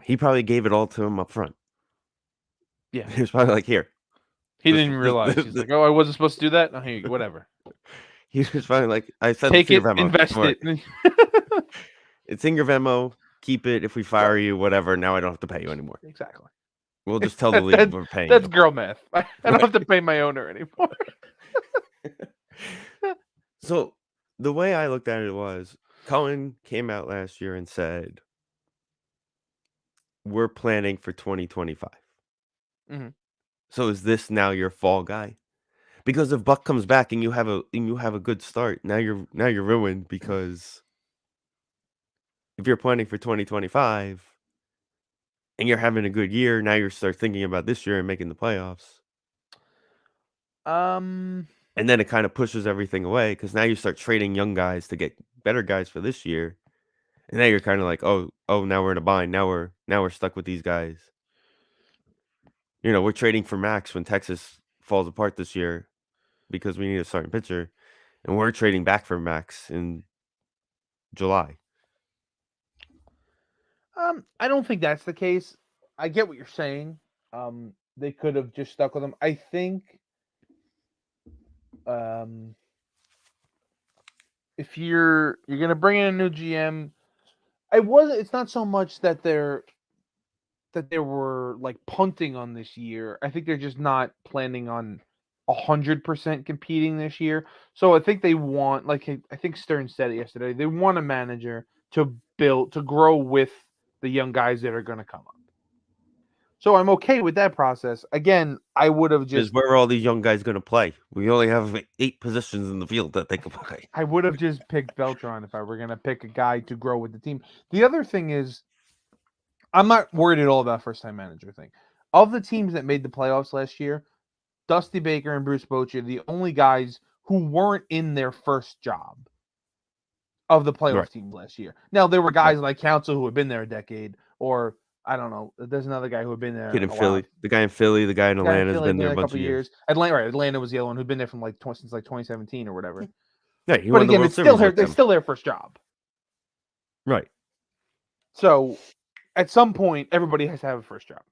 He probably gave it all to him up front. Yeah. He was probably like, here. He didn't even realize. He's like, oh, I wasn't supposed to do that? Oh, here, whatever. He was probably like, I said, take it, invest it. It's in your Venmo. Keep it. If we fire you, whatever. Now I don't have to pay you anymore. Exactly. We'll just tell the league we're paying. That's girl math. I don't have to pay my owner anymore. So the way I looked at it was, Cohen came out last year and said, we're planning for 2025. Mm-hmm. So is this now your fall guy? Because if Buck comes back and you have a good start, now you're ruined because if you're planning for 2025 and you're having a good year, now you start thinking about this year and making the playoffs. Um, And then it kind of pushes everything away because now you start trading young guys to get better guys for this year. And now you're kind of like, oh, now we're in a bind. Now we're stuck with these guys. We're trading for Max when Texas falls apart this year because we need a starting pitcher, and we're trading back for Max in July. I don't think that's the case. I get what you're saying. They could have just stuck with him. I think, if you're gonna bring in a new GM, it's not so much that they were like punting on this year. I think they're just not planning on 100% competing this year. So I think they want, like I think Stern said it yesterday, they want a manager to grow with the young guys that are going to come up. So I'm okay with that process. Again, I would have Because just where are all these young guys going to play? We only have 8 positions in the field that they can play. I would have just picked Beltran if I were going to pick a guy to grow with the team. The other thing is, I'm not worried at all about first time manager thing. Of the teams that made the playoffs last year, Dusty Baker and Bruce Bochy are the only guys who weren't in their first job of the playoff Right. team last year. Now, there were guys like Council who had been there a decade, or I don't know. There's another guy who had been there Kid in a while. Philly, the guy in Philly, the guy in The guy in Atlanta has Philly had been been there there a a bunch couple of years. years. Atlanta was the other one who'd been there from since 2017 or whatever. Yeah, he But won the again, World it's still Series with them. still their first job. Right. So at some point, everybody has to have a first job.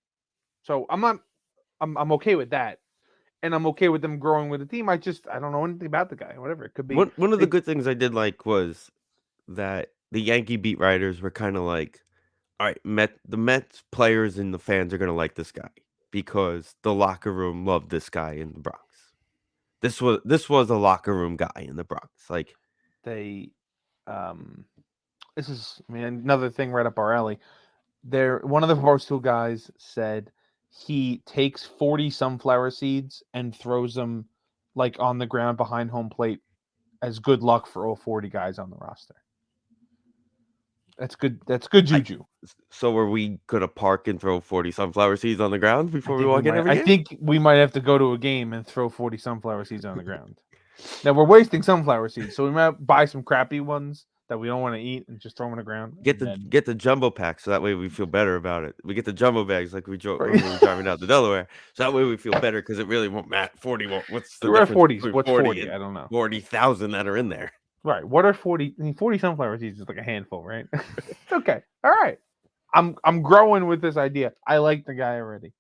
So I'm okay with that. And I'm okay with them growing with the team. I don't know anything about the guy. Whatever it could be. One of the good things I did like was that the Yankee beat writers were kind of like, all right, the Mets players and the fans are going to like this guy because the locker room loved this guy in the Bronx. This was a locker room guy in the Bronx. Like, They, this is, another thing right up our alley. One of the Barstool guys said he takes 40 sunflower seeds and throws them like on the ground behind home plate as good luck for all 40 guys on the roster. That's good. That's good juju. So are we gonna park and throw 40 sunflower seeds on the ground before we walk in every I game? think we might have to go to a game and throw 40 sunflower seeds on the ground. Now we're wasting sunflower seeds, so we might buy some crappy ones that we don't want to eat and just throw them on the ground. Get the jumbo pack so that way we feel better about it. We get the jumbo bags like when we were driving out to Delaware, so that way we feel better because it really won't matter. 40 won't. What's the difference 40s. between What's 40? I don't know. 40,000 that are in there. Right. What are 40? 40 sunflower seeds is like a handful, right? It's okay. All right. I'm growing with this idea. I like the guy already.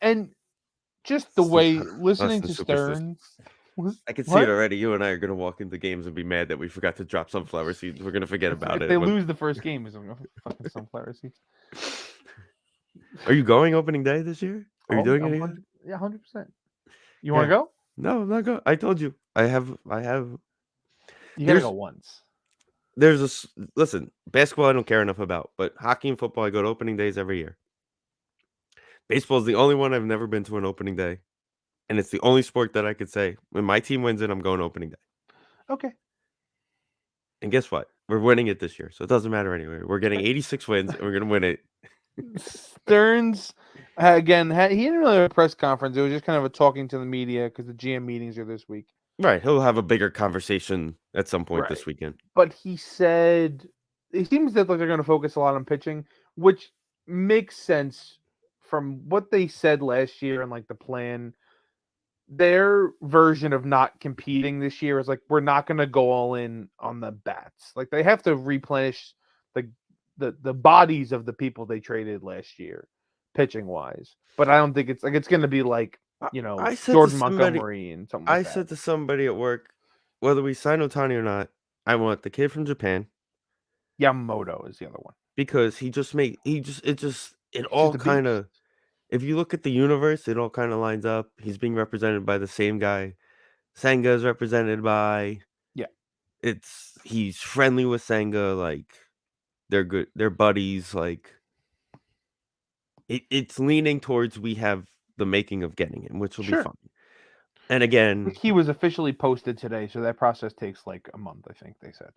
And just the way listening to Stearns. I can see it already. You and I are gonna walk into games and be mad that we forgot to drop sunflower seeds. We're gonna forget about it. If they lose the first game, is fucking sunflower seeds. Are you going opening day this year? Are you doing it? Yeah, 100%. You want to go? No, I'm not going. I told you. I have. You gotta go once. Listen, basketball I don't care enough about, but hockey and football I go to opening days every year. Baseball is the only one I've never been to an opening day, and it's the only sport that I could say when my team wins it, I'm going to opening day. Okay. And guess what? We're winning it this year, so it doesn't matter anyway. We're getting 86 wins, and we're gonna win it. Stearns, again, he didn't really have a press conference. It was just kind of a talking to the media because the GM meetings are this week. Right, he'll have a bigger conversation at some point this weekend. But he said it seems that like they're going to focus a lot on pitching, which makes sense from what they said last year and like the plan. Their version of not competing this year is like we're not going to go all in on the bats. Like they have to replenish the bodies of the people they traded last year, pitching wise. But I don't think it's going to be like Jordan Montgomery and something. I said to somebody at work, whether we sign Ohtani or not, I want the kid from Japan. Yamamoto is the other one because it all kind of. If you look at the universe, it all kind of lines up. He's being represented by the same guy. Senga is represented by. Yeah. He's friendly with Senga. Like, they're good. They're buddies. Like, it's leaning towards we have the making of getting him, which will be fun. And again, He was officially posted today, so that process takes like a month. I think they said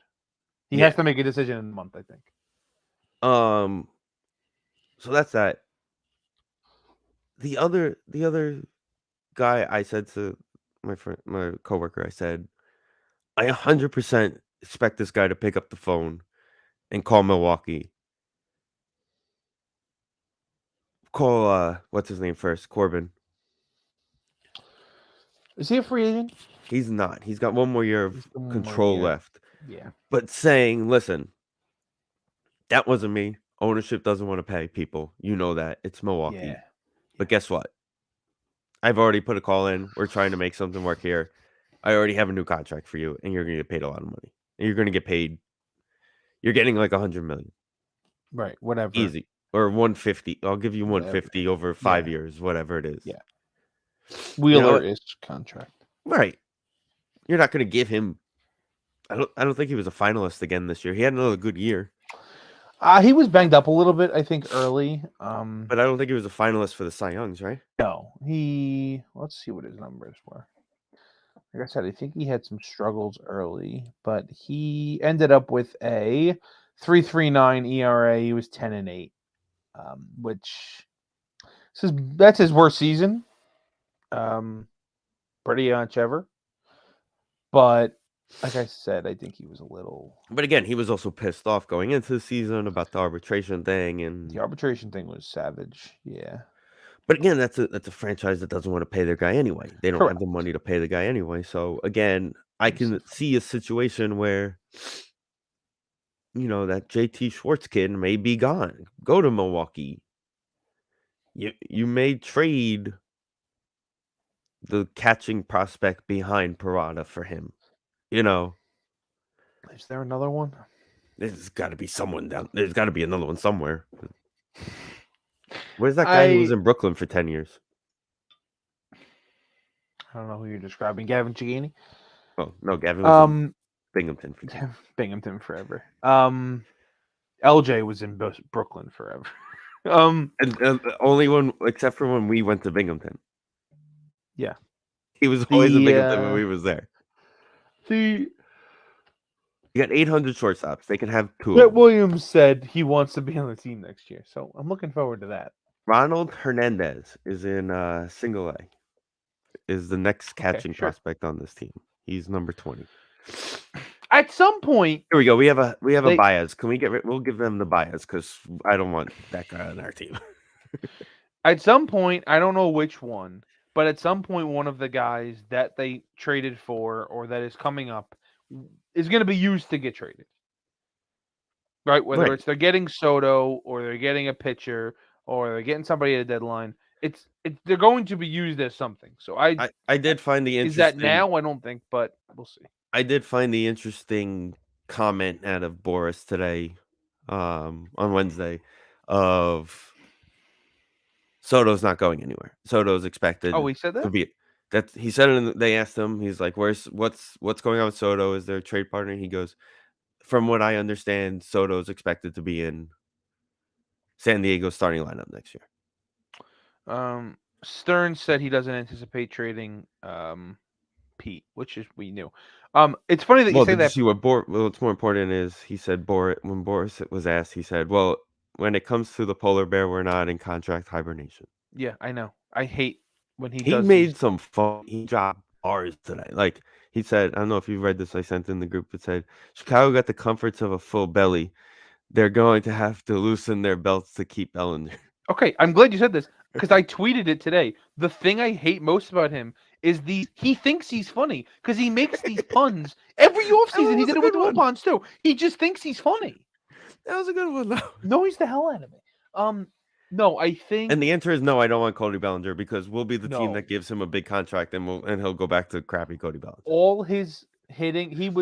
he yeah. has to make a decision in a month. I think. So that's that. The other guy, I said to my coworker, I said, I 100% expect this guy to pick up the phone and call Milwaukee. Call what's his name first? Corbin. Is he a free agent? He's not. He's got one more year He's of one more control year. left. Yeah. But saying, listen, that wasn't me. Ownership doesn't want to pay people. You know that. It's Milwaukee. Yeah. But guess what? I've already put a call in. We're trying to make something work here. I already have a new contract for you, and you're going to get paid a lot of money. And you're going to get paid. You're getting like $100 million. Right. Whatever. Easy. Or 150. I'll give you 150 over 5 years, whatever it is. Yeah. You know, Wheeler-ish contract. right. You're not going to give him. I don't think he was a finalist again this year. He had another good year. He was banged up a little bit, I think, early. But I don't think he was a finalist for the Cy Youngs, right? No, let's see what his numbers were. Like I said, I think he had some struggles early, but he ended up with a 3.39 ERA. He was 10-8, which that's his worst season, pretty much ever. But like I said, I think he was a little. But again, he was also pissed off going into the season about the arbitration thing, and The arbitration thing was savage. Yeah. But again, that's a franchise that doesn't want to pay their guy anyway. They don't have the money to pay the guy anyway. So again, I can see a situation where, that JT Schwartz kid may be gone. Go to Milwaukee. You may trade the catching prospect behind Parada for him. Is there another one? There's got to be someone down. There's got to be another one somewhere. Where's that guy who was in Brooklyn for 10 years? I don't know who you're describing. Gavin Cigani? Oh, no, Gavin was in Binghamton for 10 years. Binghamton forever. LJ was in Brooklyn forever. And only one, except for when we went to Binghamton. Yeah. He was always in Binghamton when we was there. You got 800 shortstops. They can have two. Brett Williams said he wants to be on the team next year, so I'm looking forward to that. Ronald Hernandez is in single A. Is the next catching prospect on this team. He's number 20. At some point, here we go. We have a Baez. Can we we'll give them the Baez because I don't want that guy on our team. At some point, I don't know which one, but at some point, one of the guys that they traded for or that is coming up is going to be used to get traded. Right? Whether it's they're getting Soto or they're getting a pitcher or they're getting somebody at a deadline, they're going to be used as something. So I did find the interesting. Is that now? I don't think, but we'll see. I did find the interesting comment out of Boris today, on Wednesday, of Soto's not going anywhere. Soto's expected. Oh, he said that? To be that he said it. They asked him. He's like, "What's going on with Soto? Is there a trade partner?" He goes, "From what I understand, Soto's expected to be in San Diego's starting lineup next year." Stern said he doesn't anticipate trading Pete, which is we knew. It's funny that you say that. See what what's more important is he said when Boris was asked, he said, "Well, when it comes to the polar bear, we're not in contract hibernation." Yeah, I know. I hate when he made some fun. He dropped bars today. Like he said, I don't know if you read this. I sent in the group. It said Chicago got the comforts of a full belly. They're going to have to loosen their belts to keep Bellinger. Okay, I'm glad you said this because I tweeted it today. The thing I hate most about him is he thinks he's funny because he makes these puns every offseason. He did it with the Wilpons too. He just thinks he's funny. That was a good one, though. No, he's the hell out of me. No, I think. And the answer is no. I don't want Cody Bellinger because we'll be the team that gives him a big contract, and he'll go back to crappy Cody Bellinger. All his hitting,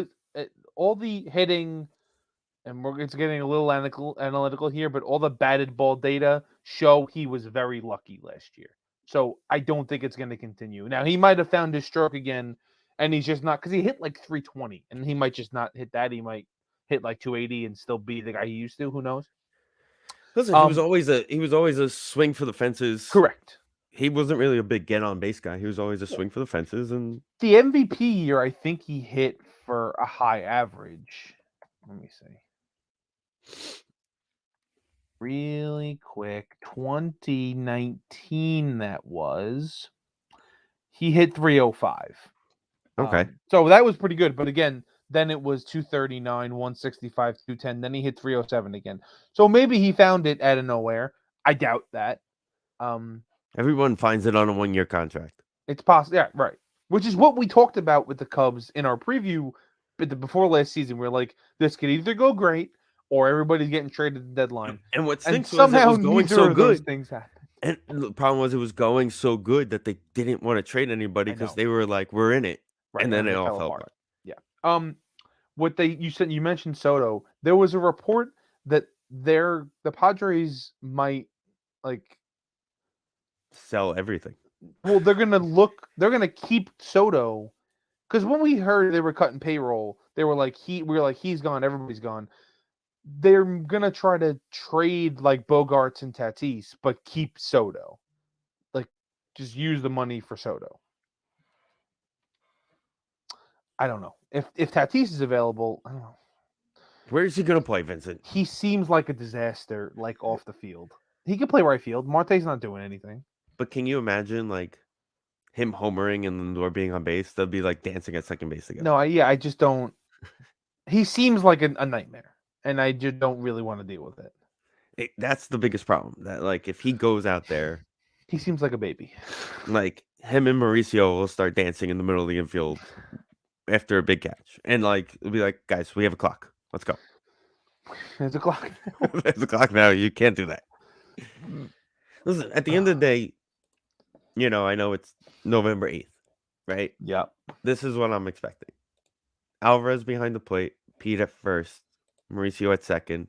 all the hitting, and it's getting a little analytical here, but all the batted ball data show he was very lucky last year. So I don't think it's going to continue. Now he might have found his stroke again, and he's just not because he hit like 320, and he might just not hit that. He might hit like 280 and still be the guy he used to. Who knows? Listen, he was always a swing for the fences. Correct. he wasn't really a big get on base guy. He was always a swing for the fences, and The MVP year, I think he hit for a high average. Let me see. Really quick, 2019 that was. He hit 305. okay. So that was pretty good. But again, then it was 239, 165, 210. Then he hit 307 again. So maybe he found it out of nowhere. I doubt that. Everyone finds it on a 1-year contract. It's possible. Yeah, right. Which is what we talked about with the Cubs in our preview before last season. We're like, this could either go great or everybody's getting traded at the deadline. And what And stinks was it somehow was going neither so of those good. things happened. And the problem was it was going so good that they didn't want to trade anybody I because know. they were like, we're in it. Right, And then it it all fell fell apart. apart. Yeah. What you mentioned Soto. There was a report that the Padres might like Sell everything. well, they're gonna keep Soto because when we heard they were cutting payroll, they were like we were like he's gone, everybody's gone. They're gonna try to trade like Bogarts and Tatis, but keep Soto. Like just use the money for Soto. I don't know. If Tatis is available, I don't know. Where is he going to play, Vincent? He seems like a disaster, like off the field. He can play right field. Marte's not doing anything. But can you imagine, like, him homering and Lindor being on base? They'll be, like, dancing at second base together. No, I just don't. He seems like a nightmare, and I just don't really want to deal with it. That's the biggest problem. That, like, if he goes out there... He seems like a baby. Like, him and Mauricio will start dancing in the middle of the infield after a big catch. And, like, it'll be like, guys, we have a clock. Let's go. There's a clock. There's a clock now. You can't do that. Listen, at the end of the day, you know, I know it's November 8th, right? Yep. This is what I'm expecting. Alvarez behind the plate, Pete at first, Mauricio at second,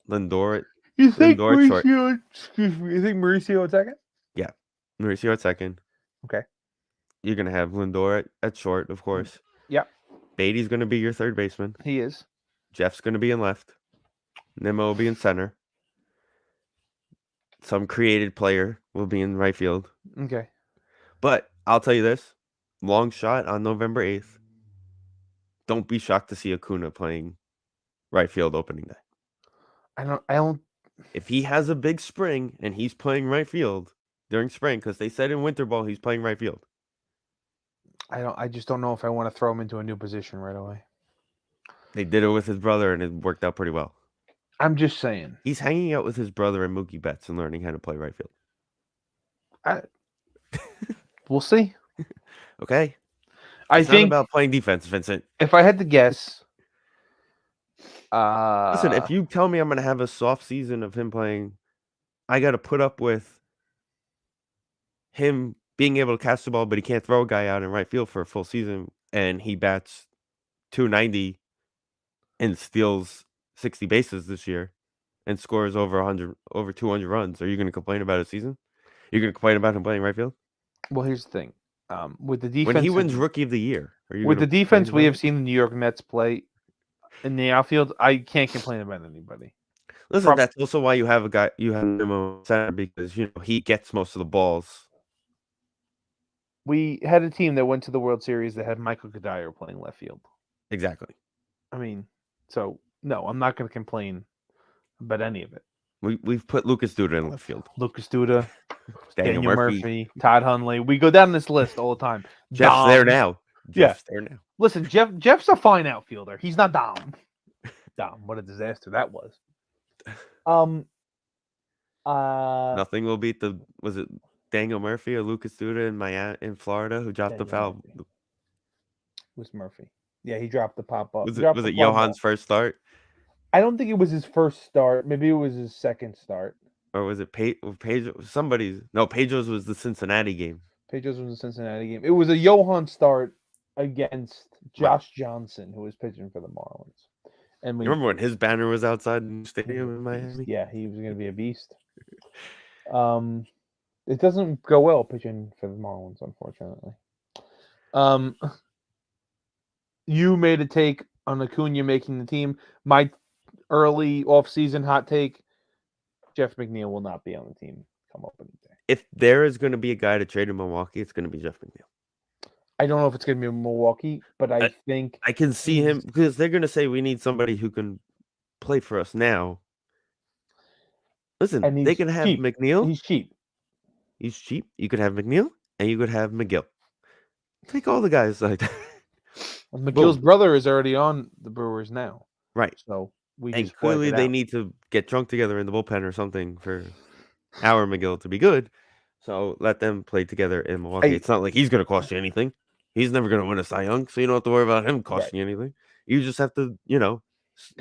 Lindor You think Lindor at short. Mauricio? Excuse me. You think Mauricio at second? Yeah, Mauricio at second. Okay. You're gonna have Lindor at short, of course. Yep. Beatty's gonna be your third baseman. He is. Jeff's gonna be in left. Nimmo will be in center. Some created player will be in right field. Okay. But I'll tell you this: long shot on November 8th. Don't be shocked to see Acuna playing right field opening day. I don't. If he has a big spring and he's playing right field during spring, because they said in winter ball he's playing right field. I just don't know if I want to throw him into a new position right away. They did it with his brother and it worked out pretty well. I'm just saying. He's hanging out with his brother and Mookie Betts and learning how to play right field. We'll see. Okay. I think not about playing defense, Vincent. If I had to guess, listen, if you tell me I'm going to have a soft season of him playing, I got to put up with him being able to catch the ball, but he can't throw a guy out in right field for a full season, and he bats .290 and steals 60 bases this year and scores over 200 runs. Are you going to complain about a season? You're going to complain about him playing right field? Well, here's the thing. With the defense, when he wins Rookie of the Year, with the defense we have seen the New York Mets play in the outfield, I can't complain about anybody. Listen, that's also why you have Nimmo center, because he gets most of the balls. We had a team that went to the World Series that had Michael Kadire playing left field. Exactly. I mean, so no, I'm not going to complain about any of it. We've put Lucas Duda in left field. Lucas Duda, Daniel Murphy, Todd Hundley. We go down this list all the time. Jeff's there now. Jeff's there now. Listen, Jeff's a fine outfielder. He's not Dom. What a disaster that was. Nothing will beat was it Daniel Murphy or Lucas Duda in Florida who dropped the foul? It was Murphy. Yeah, he dropped the pop up. Was it Johan's first start? I don't think it was his first start. Maybe it was his second start. Or was it Pedro? Pedro's was the Cincinnati game. Pedro's was the Cincinnati game. It was a Johan start against Josh Johnson, who was pitching for the Marlins. And you remember when his banner was outside the stadium in Miami? Yeah, he was going to be a beast. It doesn't go well pitching for the Marlins, unfortunately. You made a take on Acuna making the team. My early off-season hot take: Jeff McNeil will not be on the team come opening day. if there is going to be a guy to trade in Milwaukee, it's going to be Jeff McNeil. I don't know if it's going to be Milwaukee, but I think I can see him because they're going to say we need somebody who can play for us now. Listen, and they can have cheap. McNeil. He's cheap. He's cheap. You could have McNeil and you could have McGill. Take all the guys like that. Well, McGill's brother is already on the Brewers now. Right. So we and just clearly they need to get drunk together in the bullpen or something for our McGill to be good. So let them play together in Milwaukee. It's not like he's going to cost you anything. He's never going to win a Cy Young, so you don't have to worry about him costing you anything. You just have to,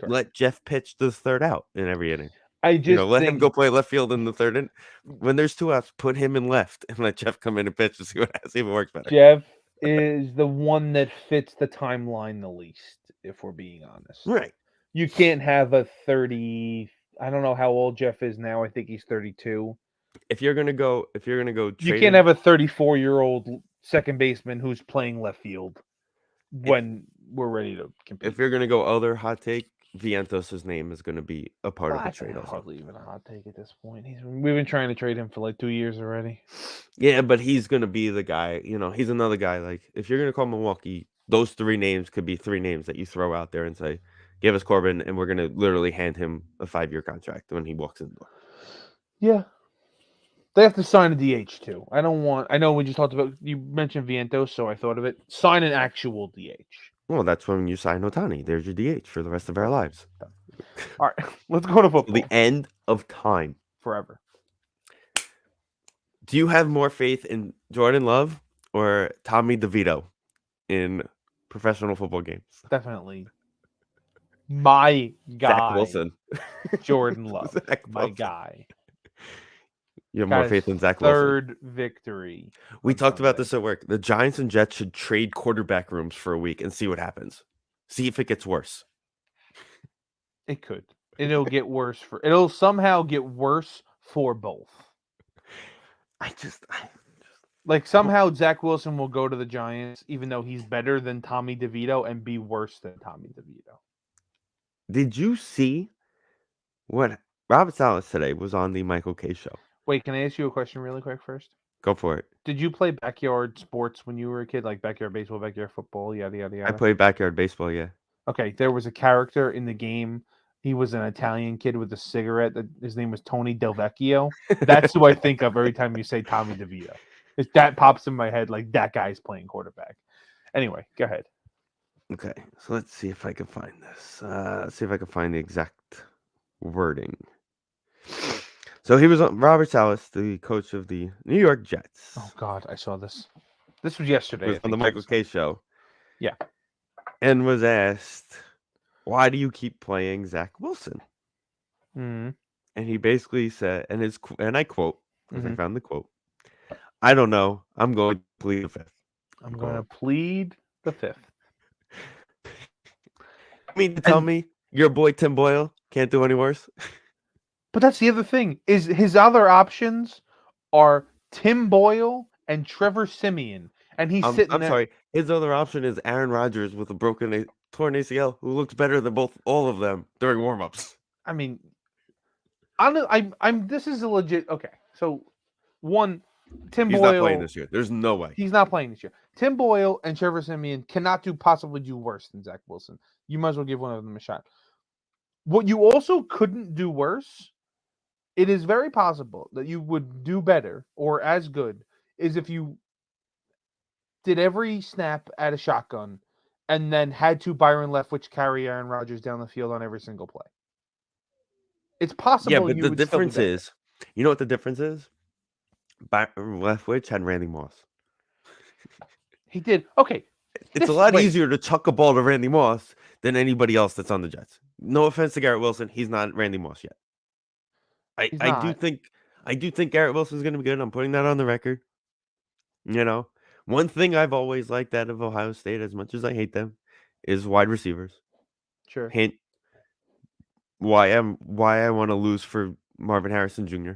let Jeff pitch the third out in every inning. I just let him go play left field in the third inning. When there's 2 outs, put him in left and let Jeff come in and pitch to see if it works better. Jeff is the one that fits the timeline the least, if we're being honest. Right. You can't have a 30. I don't know how old Jeff is now. I think he's 32. If you're gonna go, you can't have a 34-year-old second baseman who's playing left field when we're ready to compete. If you're gonna go other hot take, Vientos' name is gonna be a part of the trade. That's hardly even a hot take at this point. We've been trying to trade him for like 2 years already. Yeah, but he's gonna be the guy. He's another guy. Like if you're gonna call Milwaukee, those 3 names could be 3 names that you throw out there and say, "Give us Corbin," and we're gonna literally hand him a 5-year contract when he walks in the door. Yeah. They have to sign a DH too. I know we just talked about, you mentioned Vientos, so I thought of it. Sign an actual DH. Well, that's when you sign Ohtani. There's your DH for the rest of our lives. All right, let's go to football. The end of time. Forever. Do you have more faith in Jordan Love or Tommy DeVito in professional football games? Definitely. My guy. Zach Wilson. Jordan Love. My guy. You have more faith in Zach Wilson. Third victory. We talked about this at work. The Giants and Jets should trade quarterback rooms for a week and see what happens. See if it gets worse. It could. It'll somehow get worse for both. Like somehow Zach Wilson will go to the Giants, even though he's better than Tommy DeVito, and be worse than Tommy DeVito. Did you see what Robert Salas today was on the Michael K show? Wait, can I ask you a question really quick first? Go for it. Did you play backyard sports when you were a kid, like backyard baseball, backyard football, yada, yada, yada? I played backyard baseball, yeah. Okay, there was a character in the game. He was an Italian kid with a cigarette. His name was Tony Del Vecchio. That's who I think of every time you say Tommy DeVito. That pops in my head like that guy's playing quarterback. Anyway, go ahead. Okay, so let's see if I can find this. Let's see if I can find the exact wording. So he was Robert Salas, the coach of the New York Jets. Oh, God, I saw this. This was yesterday. He was on the Michael K show. Yeah. And was asked, why do you keep playing Zach Wilson? Mm-hmm. And he basically said, and I quote, because I found the quote, I don't know. I'm going to plead the 5th. I'm going to plead the 5th. You mean to tell me your boy Tim Boyle can't do any worse? But that's the other thing, is his other options are Tim Boyle and Trevor Siemian. And he's sitting there. Sorry. His other option is Aaron Rodgers with a torn ACL, who looks better than all of them during warm-ups. I mean, this is a legit. Okay, so one, Tim Boyle. He's not playing this year. There's no way. He's not playing this year. Tim Boyle and Trevor Siemian cannot possibly do worse than Zach Wilson. You might as well give one of them a shot. What you also couldn't do worse, it is very possible that you would do better or as good, is if you did every snap at a shotgun and then had to Byron Leftwich carry Aaron Rodgers down the field on every single play. It's possible. Yeah, but the difference is, you know what the difference is? Byron Leftwich had Randy Moss. He did. Okay. It's a lot easier to chuck a ball to Randy Moss than anybody else that's on the Jets. No offense to Garrett Wilson. He's not Randy Moss yet. I do think Garrett Wilson's going to be good. I'm putting that on the record. One thing I've always liked out of Ohio State, as much as I hate them, is wide receivers. Sure. Hint why I want to lose for Marvin Harrison Jr.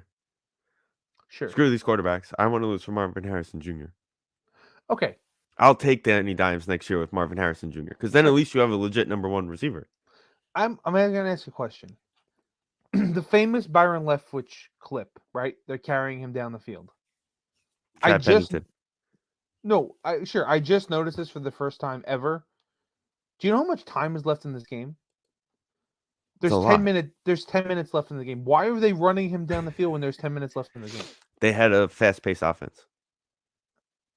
Sure. Screw these quarterbacks. I want to lose for Marvin Harrison Jr. Okay. I'll take Danny Dimes next year with Marvin Harrison Jr. because then at least you have a legit number 1 receiver. I'm going to ask you a question. The famous Byron Leftwich clip, right? They're carrying him down the field. Chad Pennington. I just noticed this for the first time ever. Do you know how much time is left in this game? It's There's a 10 lot. minutes. There's 10 minutes left in the game. Why are they running him down the field when there's 10 minutes left in the game? They had a fast-paced offense.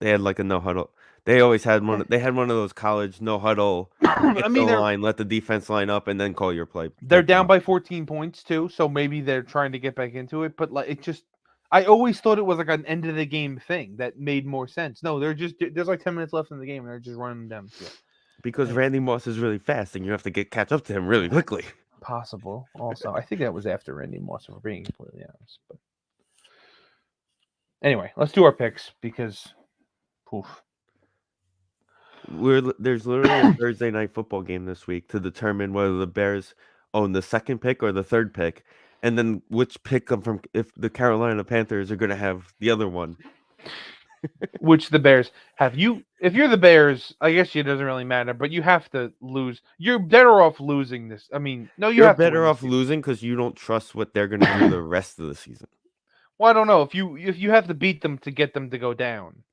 They had like a no huddle. They always had one. They had one of those college no huddle. I Get mean, the line, let the defense line up, and then call your play. they're type thing. down by 14 points too, so maybe they're trying to get back into it. But like, it just, I always thought it was like an end of the game thing that made more sense. No, there's like 10 minutes left in the game, and they're just running them down the field. Because Randy Moss is really fast, and you have to catch up to him really quickly. Possible. Also, I think that was after Randy Moss, if we're being completely honest. But anyway, let's do our picks because, poof. There's literally a Thursday night football game this week to determine whether the Bears own the second pick or the third pick, and then which pick come from if the Carolina Panthers are going to have the other one. Which the Bears have. If you're the Bears, I guess it doesn't really matter, but you have to lose. You're better off losing this. I mean, no, You're have better to off losing because you don't trust what they're going to do the rest of the season. Well, I don't know if you have to beat them to get them to go down.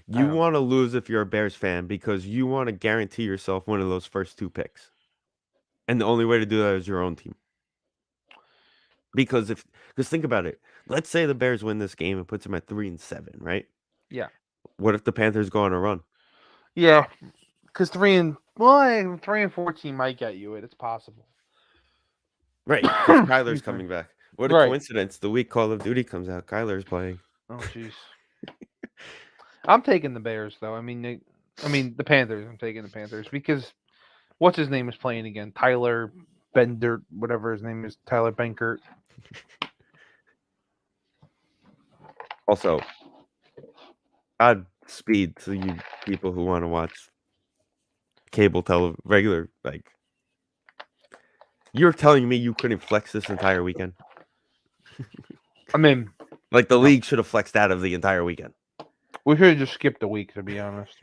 You want to lose if you're a Bears fan because you want to guarantee yourself one of those first two picks, and the only way to do that is your own team. Because think about it. Let's say the Bears win this game and puts them at 3-7, right? Yeah. What if the Panthers go on a run? Yeah, because 3-14 might get you it. It's possible. Right. Kyler's coming back. What a coincidence! The week Call of Duty comes out, Kyler's playing. Oh jeez. I'm taking the Bears though. I mean the Panthers. I'm taking the Panthers because what's his name is playing again? Tyler Bender, whatever his name is, Tyler Benkert. Also, Godspeed to you people who want to watch cable regular, like, you're telling me you couldn't flex this entire weekend? I mean, like the league should have flexed out of the entire weekend. We should have just skipped a week, to be honest.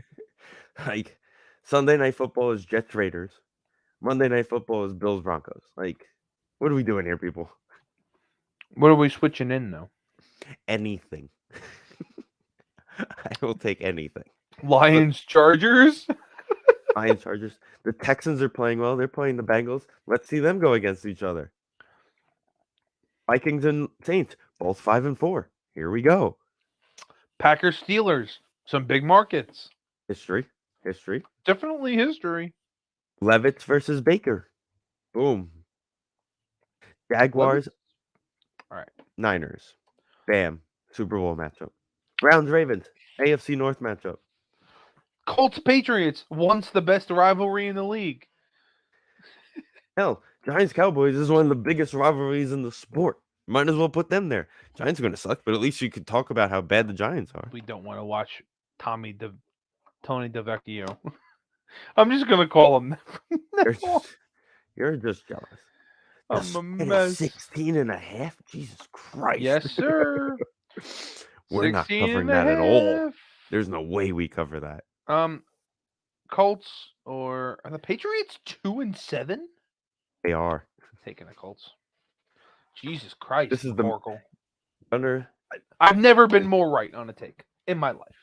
Like, Sunday Night Football is Jets Raiders. Monday Night Football is Bills Broncos. Like, what are we doing here, people? What are we switching in, though? Anything. I will take anything. Lions Chargers? Lions Chargers. The Texans are playing well. They're playing the Bengals. Let's see them go against each other. Vikings and Saints, both 5-4. Here we go. Packers Steelers. Some big markets. History. Definitely history. Levitz versus Baker. Boom. Jaguars. All right. Niners. Bam. Super Bowl matchup. Browns Ravens. AFC North matchup. Colts Patriots. Once the best rivalry in the league. Hell, Giants Cowboys is one of the biggest rivalries in the sport. Might as well put them there. Giants are going to suck, but at least you could talk about how bad the Giants are. We don't want to watch Tony DeVito. I'm just going to call him. You're just jealous. I'm a mess. 16.5? Jesus Christ. Yes, sir. We're not covering that at all. There's no way we cover that. Colts or are the Patriots 2-7? They are. Taking the Colts. Jesus Christ. This is McCorkle. I've never been more right on a take in my life.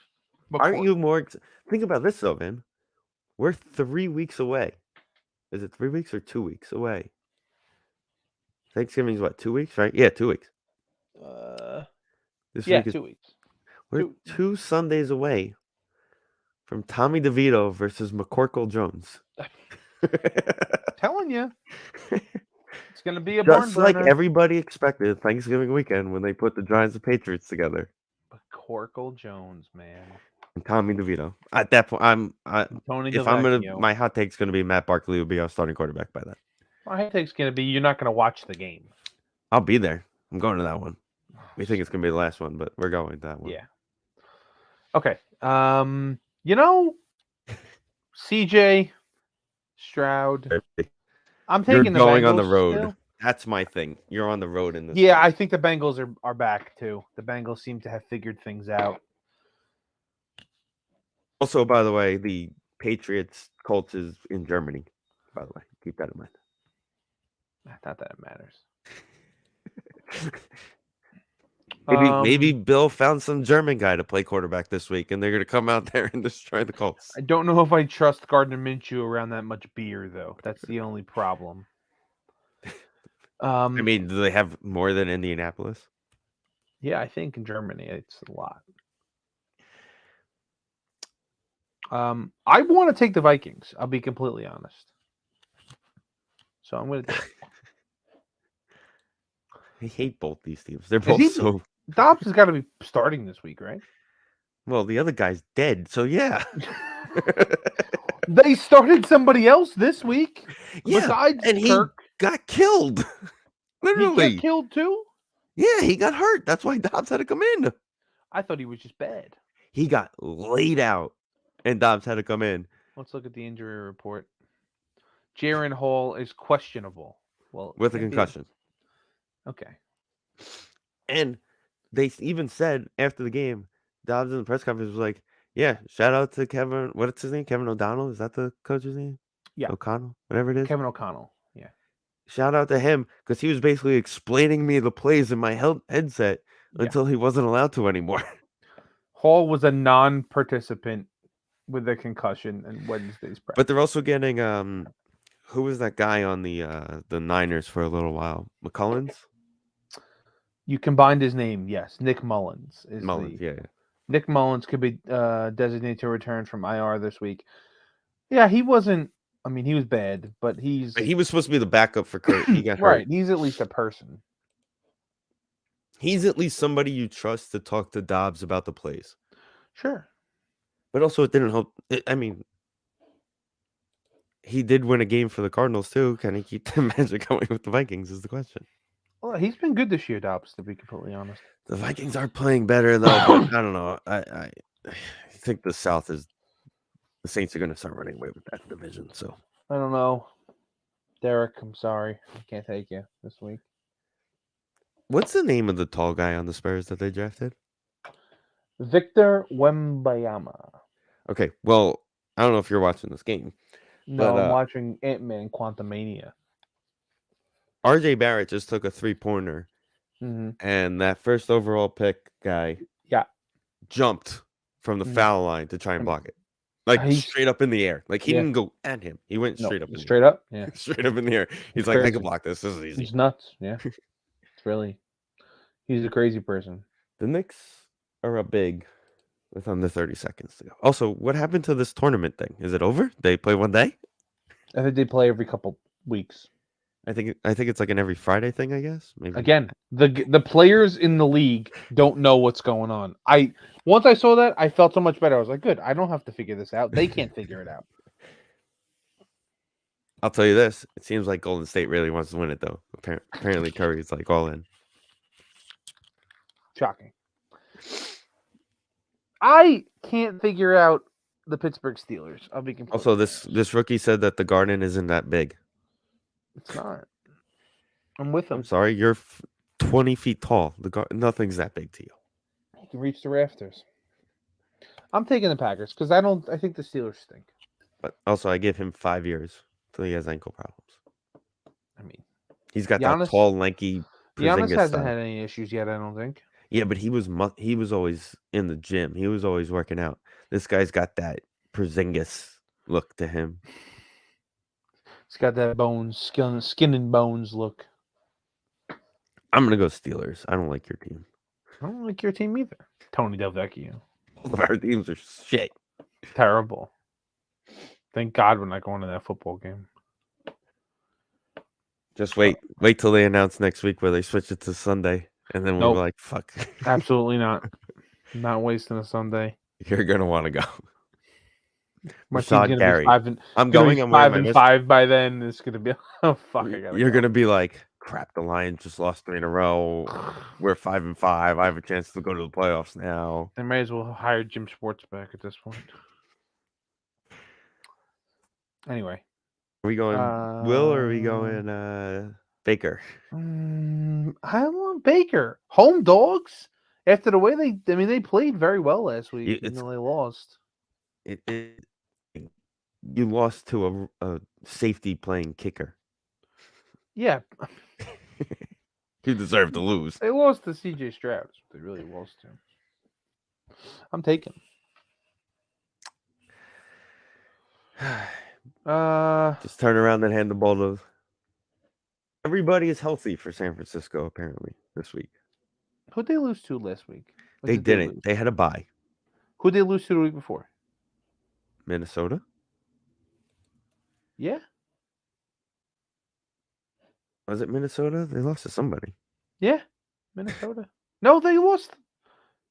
Aren't you more? Think about this though, man. We're 3 weeks away. Is it 3 weeks or 2 weeks away? Thanksgiving's what, 2 weeks, right? Yeah, 2 weeks. This week is 2 weeks. We're 2 Sundays away from Tommy DeVito versus McCorkle Jones. Telling you. It's going to be a just barn burner. like everybody expected Thanksgiving weekend when they put the Giants and Patriots together. McCorkle Jones, man. And Tommy DeVito. At that point, my hot take's gonna be Matt Barkley will be our starting quarterback by then. My hot take's gonna be you're not gonna watch the game. I'll be there. I'm going to that one. We think it's gonna be the last one, but we're going to that one. Yeah. Okay. CJ Stroud. I'm taking You're going the Bengals on the road. Still. That's my thing. You're on the road in this. Yeah, game. I think the Bengals are back too. The Bengals seem to have figured things out. Also, by the way, the Patriots Colts is in Germany. By the way, keep that in mind. Not that it matters. Maybe Bill found some German guy to play quarterback this week, and they're going to come out there and destroy the Colts. I don't know if I trust Gardner Minshew around that much beer, though. That's the only problem. I mean, do they have more than Indianapolis? Yeah, I think in Germany it's a lot. I want to take the Vikings. I'll be completely honest. So I'm going to do it. I hate both these teams. They're both so. Dobbs has got to be starting this week, right? Well, the other guy's dead, so yeah. They started somebody else this week. Yeah, besides and Kirk. He got killed. Literally. He got killed too? Yeah, he got hurt. That's why Dobbs had to come in. I thought he was just bad. He got laid out, and Dobbs had to come in. Let's look at the injury report. Jaron Hall is questionable. Well, with a concussion. Okay. And they even said after the game, Dobbs in the press conference was like, yeah, shout out to Kevin. What's his name? Kevin O'Donnell? Is that the coach's name? Yeah. O'Connell? Whatever it is. Kevin O'Connell. Yeah. Shout out to him because he was basically explaining me the plays in my headset until he wasn't allowed to anymore. Hall was a non-participant with a concussion in Wednesday's practice. But they're also getting who was that guy on the Niners for a little while? McCullins? You combined his name, yes. Nick Mullins is yeah. Nick Mullins could be designated to return from IR this week. Yeah, he wasn't. I mean, he was bad, but he was supposed to be the backup for Kurt. He got hurt. Right. He's at least a person. He's at least somebody you trust to talk to Dobbs about the plays. Sure. But also, it didn't help. I mean, he did win a game for the Cardinals too. Can he keep the magic going with the Vikings? Is the question. Well, he's been good this year, Dobbs, to be completely honest. The Vikings are playing better though. But I don't know. I think the South is. The Saints are going to start running away with that division. So I don't know. Derek, I'm sorry. I can't take you this week. What's the name of the tall guy on the Spurs that they drafted? Victor Wembanyama. Okay, well, I don't know if you're watching this game. No, I'm watching Ant-Man Quantumania. RJ Barrett just took a 3-pointer, and that first overall pick guy jumped from the foul line to try and block it. Like straight up in the air. Like he didn't go at him. He went straight up in the air. Straight up? Yeah. Straight up in the air. He's like, crazy. I can block this. This is easy. He's nuts. Yeah. It's really, he's a crazy person. The Knicks are up big with under 30 seconds to go. Also, what happened to this tournament thing? Is it over? They play one day? I think they play every couple weeks. I think it's like an every Friday thing, I guess. Maybe. Again, the players in the league don't know what's going on. Once I saw that, I felt so much better. I was like, good, I don't have to figure this out. They can't figure it out. I'll tell you this. It seems like Golden State really wants to win it, though. Apparently Curry's like all in. Shocking. I can't figure out the Pittsburgh Steelers. I'll be completely Also, this rookie said that the Garden isn't that big. It's not. I'm with him. I'm sorry, you're 20 feet tall. Nothing's that big to you. You can reach the rafters. I'm taking the Packers because I think the Steelers stink. But also, I give him 5 years till he has ankle problems. I mean, he's got that tall, lanky. Giannis hasn't had any issues yet, I don't think. Yeah, but he was always in the gym. He was always working out. This guy's got that Porzingis look to him. He's got that skin and bones look. I'm gonna go Steelers. I don't like your team. I don't like your team either. Tony DelVecchio. All of our teams are shit. Terrible. Thank God we're not going to that football game. Just wait till they announce next week where they switch it to Sunday, and then we'll be like, "Fuck." Absolutely not. Not wasting a Sunday. You're gonna want to go. My team's gonna Gary. be 5 and I'm going. I'm 5-5 by then. It's gonna be fuck. You're gonna be like, crap. The Lions just lost 3 in a row. We're 5-5. I have a chance to go to the playoffs now. They may as well hire Jim Schwartz back at this point. Are Anyway, we going Will or are we going Baker? I want Baker. Home dogs. After the way they played very well last week, even though they lost. You lost to a safety playing kicker. Yeah. He deserved to lose. They lost to C.J. Stroud. They really lost to him. I'm taking. Just turn around and hand the ball to. Everybody is healthy for San Francisco apparently this week. Who'd they lose to last week? Or They did didn't. lose? They had a bye. Who'd they lose to the week before? Minnesota. Yeah. Was it Minnesota? They lost to somebody. Yeah. Minnesota. No, they lost.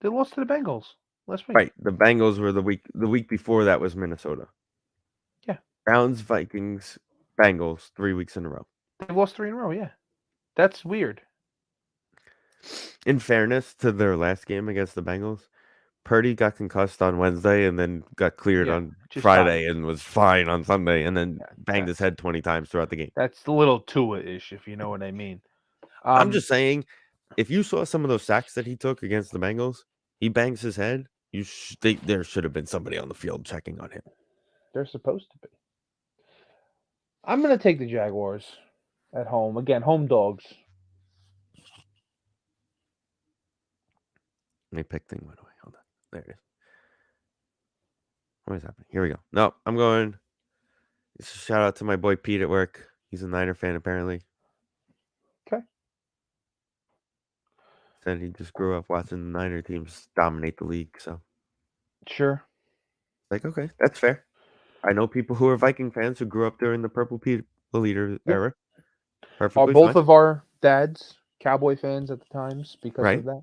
They lost to the Bengals last week. Right. The Bengals were the week before that was Minnesota. Yeah. Browns, Vikings, Bengals 3 weeks in a row. They've lost 3 in a row, yeah. That's weird. In fairness to their last game against the Bengals, Purdy got concussed on Wednesday and then got cleared on Friday and was fine on Sunday and then banged his head 20 times throughout the game. That's a little Tua-ish, if you know what I mean. I'm just saying, if you saw some of those sacks that he took against the Bengals, he bangs his head. You think there should have been somebody on the field checking on him. They're supposed to be. I'm going to take the Jaguars at home. Again, home dogs. My pick thing went away. Hold on. There it is. What is happening? Here we go. No, I'm going. Shout out to my boy Pete at work. He's a Niner fan, apparently. Okay. Said he just grew up watching the Niner teams dominate the league. So, sure. Like, okay, that's fair. I know people who are Viking fans who grew up during the Purple People Leader era. Perfectly both fine. of our dads Cowboy fans at the times because of that.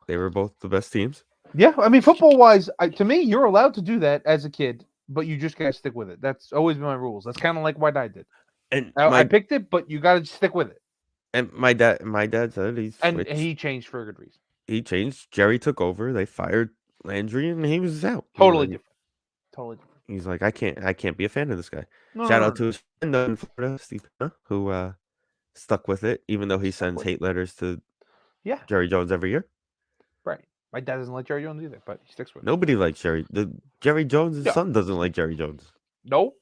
They were both the best teams. Yeah, I mean, football-wise, to me, you're allowed to do that as a kid, but you just got to stick with it. That's always been my rules. That's kind of like what I did. And I picked it, but you got to stick with it. And my dad said he changed for a good reason. He changed. Jerry took over. They fired Landry, and he was out. Totally different. Totally different. He's like, I can't be a fan of this guy. Shout out to his friend in Florida, Steve, who stuck with it, even though he sends hate letters to Jerry Jones every year. Right. My dad doesn't like Jerry Jones either, but he sticks with it. Nobody likes Jerry. Jerry Jones' son doesn't like Jerry Jones. Nope.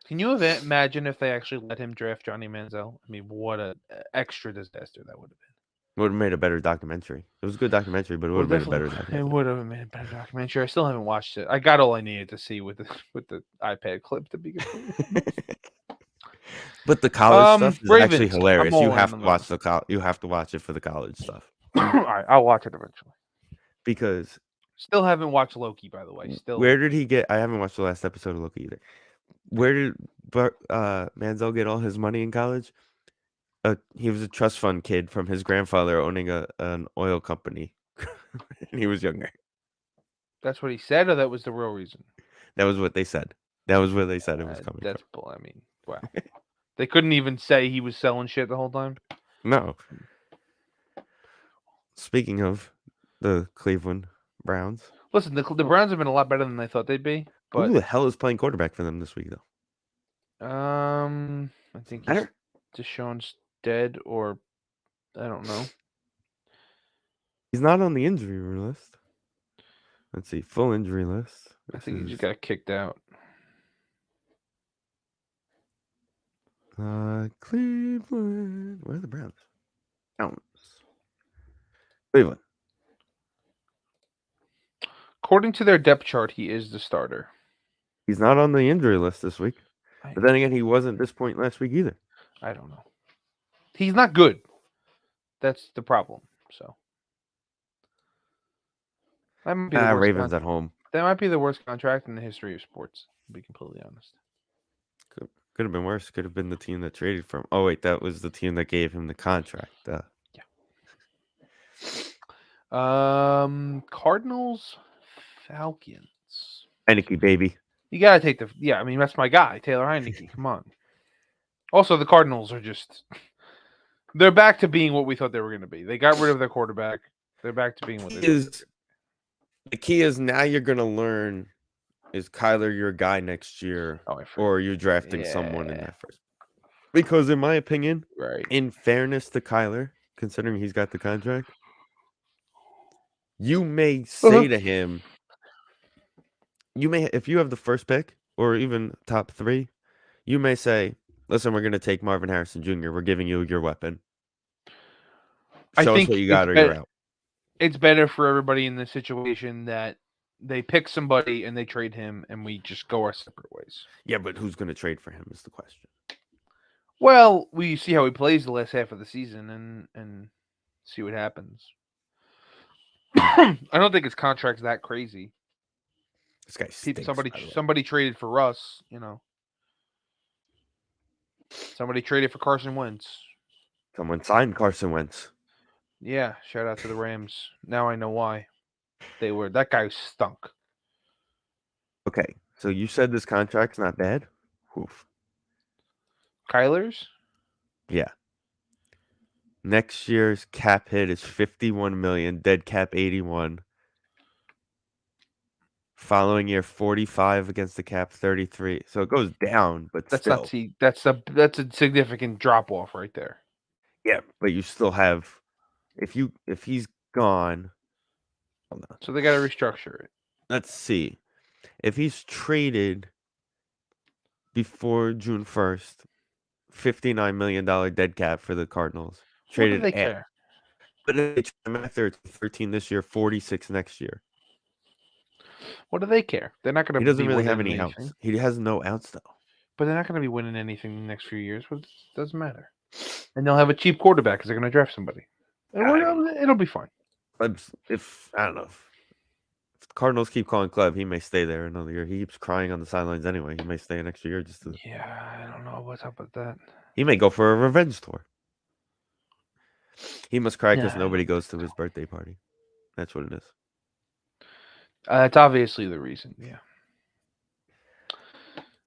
Can you imagine if they actually let him draft Johnny Manziel? I mean, what an extra disaster that would have been. Would have made a better documentary. It was a good documentary, but it would have made a better documentary. It would have made a better documentary. I still haven't watched it. I got all I needed to see with the iPad clip to be completely. But the college stuff is Ravens, actually hilarious. You have to watch you have to watch it for the college stuff. All right, I'll watch it eventually. Because still haven't watched Loki, by the way. Still. Where did he get? I haven't watched the last episode of Loki either. Where did Manziel get all his money in college? He was a trust fund kid from his grandfather owning an oil company, and he was younger. That's what he said, or that was the real reason? That was what they said. That was where they said it was coming from. I mean, wow. They couldn't even say he was selling shit the whole time? No. Speaking of the Cleveland Browns. Listen, the Browns have been a lot better than they thought they'd be. But who the hell is playing quarterback for them this week, though? I think Deshaun's dead, or I don't know. He's not on the injury list. Let's see, full injury list. I think he just got kicked out. Cleveland. Where are the Browns? Browns. Cleveland. According to their depth chart, he is the starter. He's not on the injury list this week. But then again, he wasn't at this point last week either. I don't know. He's not good. That's the problem. So that might be the worst Ravens at home. That might be the worst contract in the history of sports, to be completely honest. Could have been worse. Could have been the team that traded for him. Oh, wait, that was the team that gave him the contract. Yeah. Cardinals, Falcons. Heineke, baby. You gotta take I mean, that's my guy, Taylor Heineke. Come on. Also, the Cardinals are they're back to being what we thought they were going to be. They got rid of their quarterback. They're back to being what they were. The key is now you're going to learn, is Kyler your guy next year, or are you drafting someone in that first? Because in my opinion, in fairness to Kyler, considering he's got the contract, you may say to him, if you have the first pick or even top 3, you may say, listen, we're going to take Marvin Harrison Jr. We're giving you your weapon. I Show us think what you got or you're out. it's better for everybody in this situation that they pick somebody and they trade him and we just go our separate ways. Yeah, but who's going to trade for him is the question. Well, we see how he plays the last half of the season and see what happens. I don't think his contract's that crazy. This guy stinks, by the way. Somebody traded for Russ, Somebody traded for Carson Wentz. Someone signed Carson Wentz. Yeah, shout out to the Rams. Now I know why. That guy stunk. Okay, so you said this contract's not bad? Oof. Kyler's? Yeah. Next year's cap hit is $51 million, dead cap 81. Following year 45 against the cap 33. So it goes down, but That's still. that's a significant drop off right there. Yeah, but you still have if he's gone. Hold on. So they got to restructure it. Let's see. If he's traded before June 1st, $59 million dead cap for the Cardinals. Traded what do they care? But if they trade him after 13 this year, 46 next year. What do they care? They're not going to. He doesn't really have any outs. He has no outs though. But they're not going to be winning anything in the next few years. It doesn't matter. And they'll have a cheap quarterback because they're going to draft somebody. It'll be fine. But if I don't know, if the Cardinals keep calling Cleb, he may stay there another year. He keeps crying on the sidelines anyway. He may stay an extra year just to. Yeah, I don't know what's up with that. He may go for a revenge tour. He must cry because nobody goes to his birthday party. That's what it is. That's obviously the reason. Yeah.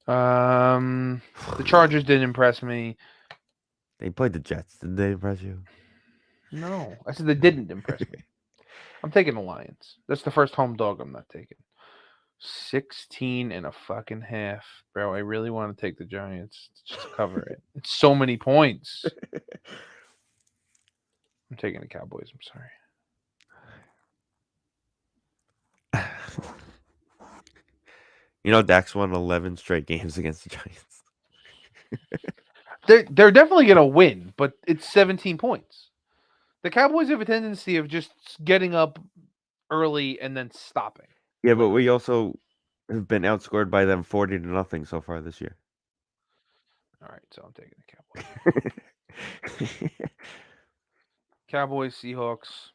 The Chargers didn't impress me. They played the Jets. Did they impress you? No, I said they didn't impress me. I'm taking the Lions. That's the first home dog I'm not taking. 16 and a fucking half. Bro, I really want to take the Giants to just cover it. It's so many points. I'm taking the Cowboys. I'm sorry. You know, Dax won 11 straight games against the Giants. They're definitely going to win, but it's 17 points. The Cowboys have a tendency of just getting up early and then stopping. Yeah, but we also have been outscored by them 40-0 so far this year. All right, so I'm taking the Cowboys. Cowboys, Seahawks,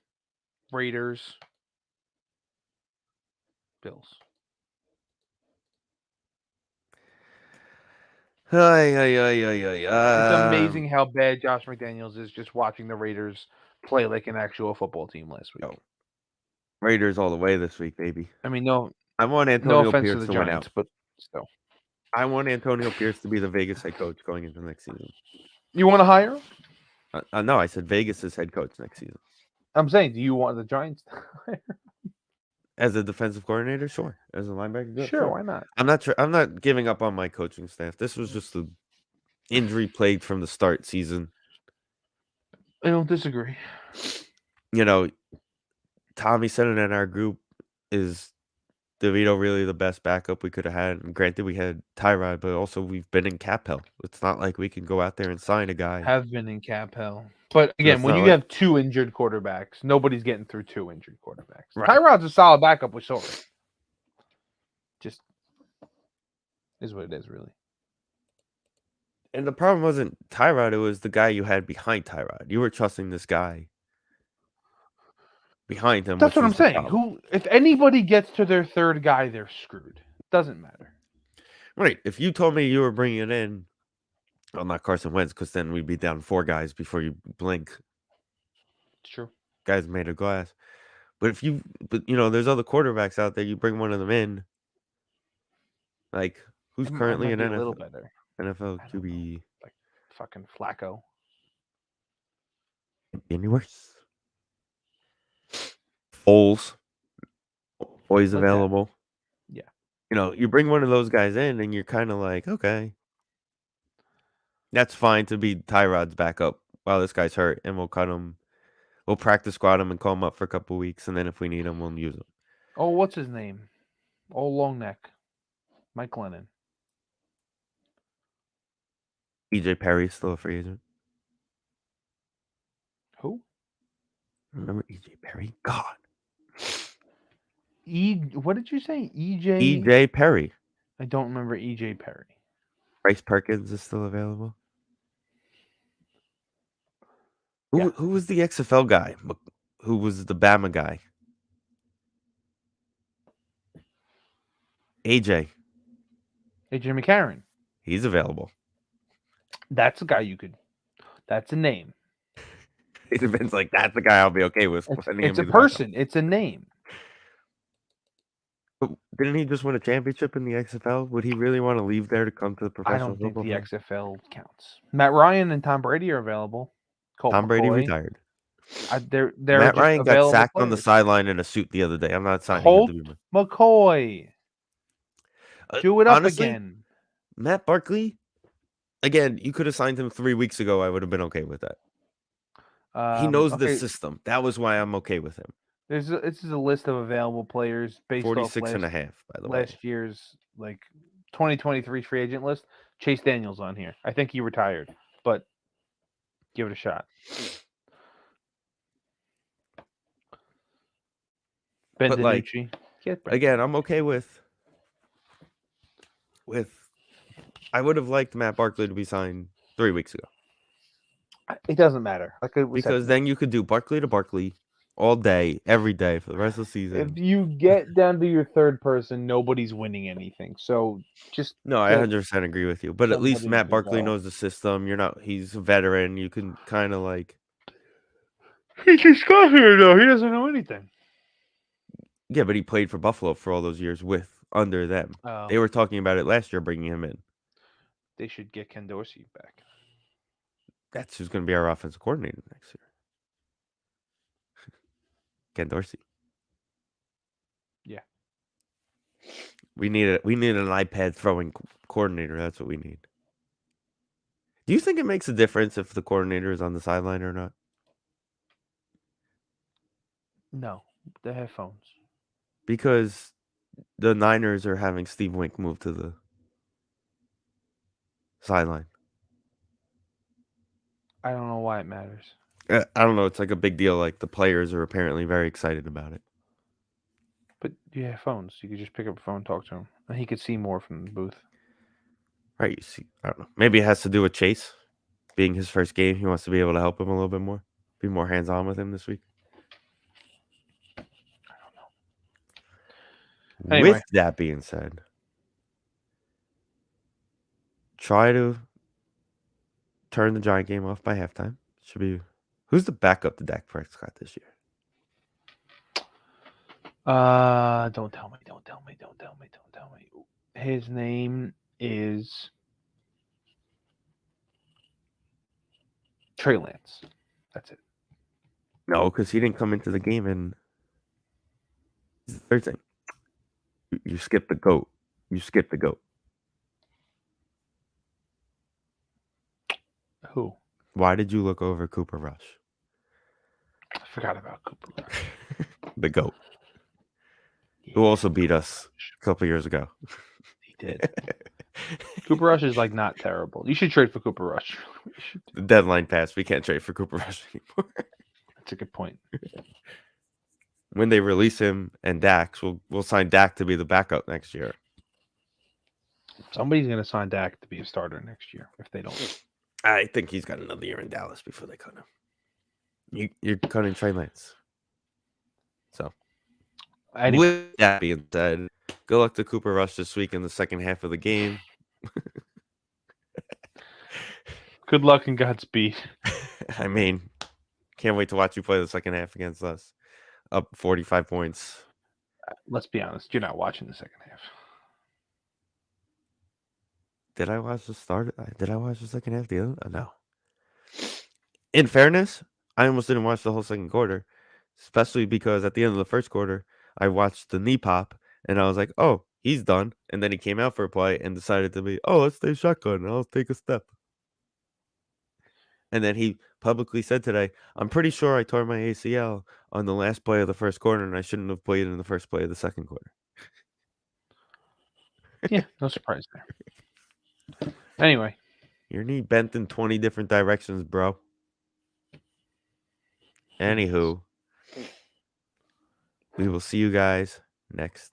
Raiders, Bills. It's amazing how bad Josh McDaniels is just watching the Raiders play like an actual football team last week. Oh. Raiders all the way this week, baby. I mean, no Antonio offense Pierce to the win Giants, out. but still. I want Antonio Pierce to be the Vegas head coach going into next season. You want to hire him? No, I said Vegas is head coach next season. I'm saying, do you want the Giants to hire him? As a defensive coordinator, sure. As a linebacker, good. Sure, why not? I'm not giving up on my coaching staff. This was just the injury plagued from the start season. I don't disagree. You know, Tommy said it in our group, is DeVito really the best backup we could have had? And granted, we had Tyrod, but also we've been in cap hell. It's not like we can go out there and sign a guy. Have been in cap hell. But again, when you have two injured quarterbacks, nobody's getting through two injured quarterbacks. Right. Tyrod's a solid backup with Sorry. Just is what it is, really. And the problem wasn't Tyrod, it was the guy you had behind Tyrod. You were trusting this guy behind him. That's what I'm saying. If anybody gets to their third guy, they're screwed. Doesn't matter. Right. If you told me you were bringing in, well, not Carson Wentz, because then we'd be down 4 guys before you blink. It's true. Guys made of glass. But there's other quarterbacks out there. You bring one of them in. Like, who's currently in NFL? A little better. NFL QB. Like fucking Flacco. Any worse? Foles. Always available. Yeah. You bring one of those guys in and you're kind of like, okay. That's fine to be Tyrod's backup while this guy's hurt, and we'll cut him. We'll practice squad him and call him up for a couple weeks, and then if we need him, we'll use him. Oh, what's his name? Oh, long neck. Mike Lennon. EJ Perry's still a free agent. Who? Remember EJ Perry? God. What did you say? EJ? EJ Perry. I don't remember EJ Perry. Bryce Perkins is still available. Yeah. Who was the XFL guy? Who was the Bama guy? AJ. AJ McCarron. He's available. That's a guy you could. That's a name. It depends. Like that's the guy I'll be okay with. It's a person. It's a name. But didn't he just win a championship in the XFL? Would he really want to leave there to come to the professional I don't think football? the XFL counts. Matt Ryan and Tom Brady are available. Colt Tom Brady McCoy. retired. They're Matt just Ryan got available sacked on the players. sideline in a suit the other day. I'm not signing Colt him to be McCoy. Do it up honestly, again. Matt Barkley, again, you could have signed him 3 weeks ago. I would have been okay with that. He knows the system. That was why I'm okay with him. This is a list of available players based 46 off and a half, by the way. last year's 2023 free agent list. Chase Daniels on here. I think he retired, but give it a shot. Ben DiNucci. Again, I'm okay with. I would have liked Matt Barkley to be signed 3 weeks ago. It doesn't matter. Because then you could do Barkley to Barkley all day, every day for the rest of the season. If you get down to your third person, nobody's winning anything. So just no, I 100% agree with you. But at least Matt Barkley knows the system. He's a veteran. You can kind of he just got here though. He doesn't know anything. Yeah, but he played for Buffalo for all those years under them. Oh. They were talking about it last year, bringing him in. They should get Ken Dorsey back. That's who's going to be our offensive coordinator next year. Ken Dorsey. Yeah. We need an iPad throwing coordinator. That's what we need. Do you think it makes a difference if the coordinator is on the sideline or not? No, they have phones. Because the Niners are having Steve Wink move to the sideline. I don't know why it matters. I don't know. It's like a big deal. Like the players are apparently very excited about it. But you have phones. You could just pick up a phone and talk to him. And he could see more from the booth. Right. You see, I don't know. Maybe it has to do with Chase being his first game. He wants to be able to help him a little bit more. Be more hands-on with him this week. I don't know. Anyway. With that being said, try to turn the Giant game off by halftime. Should be. Who's the backup to Dak Prescott this year? Don't tell me. His name is Trey Lance. That's it. No, because he didn't come into the game and the third thing. You skipped the GOAT. Who? Why did you look over Cooper Rush? I forgot about Cooper Rush. The GOAT. Yeah. Who also beat us a couple years ago. He did. Cooper Rush is not terrible. You should trade for Cooper Rush. The deadline passed. We can't trade for Cooper Rush anymore. That's a good point. When they release him and Dax, we'll sign Dak to be the backup next year. Somebody's going to sign Dak to be a starter next year if they don't. I think he's got another year in Dallas before they cut him. You're cutting Trey Lance. So, anyway. With that being said, good luck to Cooper Rush this week in the second half of the game. Good luck and Godspeed. I mean, can't wait to watch you play the second half against us. Up 45 points. Let's be honest. You're not watching the second half. Did I watch the start? Did I watch the second half? No. In fairness, I almost didn't watch the whole second quarter, especially because at the end of the first quarter, I watched the knee pop, and I was like, oh, he's done. And then he came out for a play and decided to be, oh, let's stay shotgun. I'll take a step. And then he publicly said today, I'm pretty sure I tore my ACL on the last play of the first quarter, and I shouldn't have played in the first play of the second quarter. Yeah, no surprise there. Anyway, Your knee bent in 20 different directions, bro. Anywho, we will see you guys next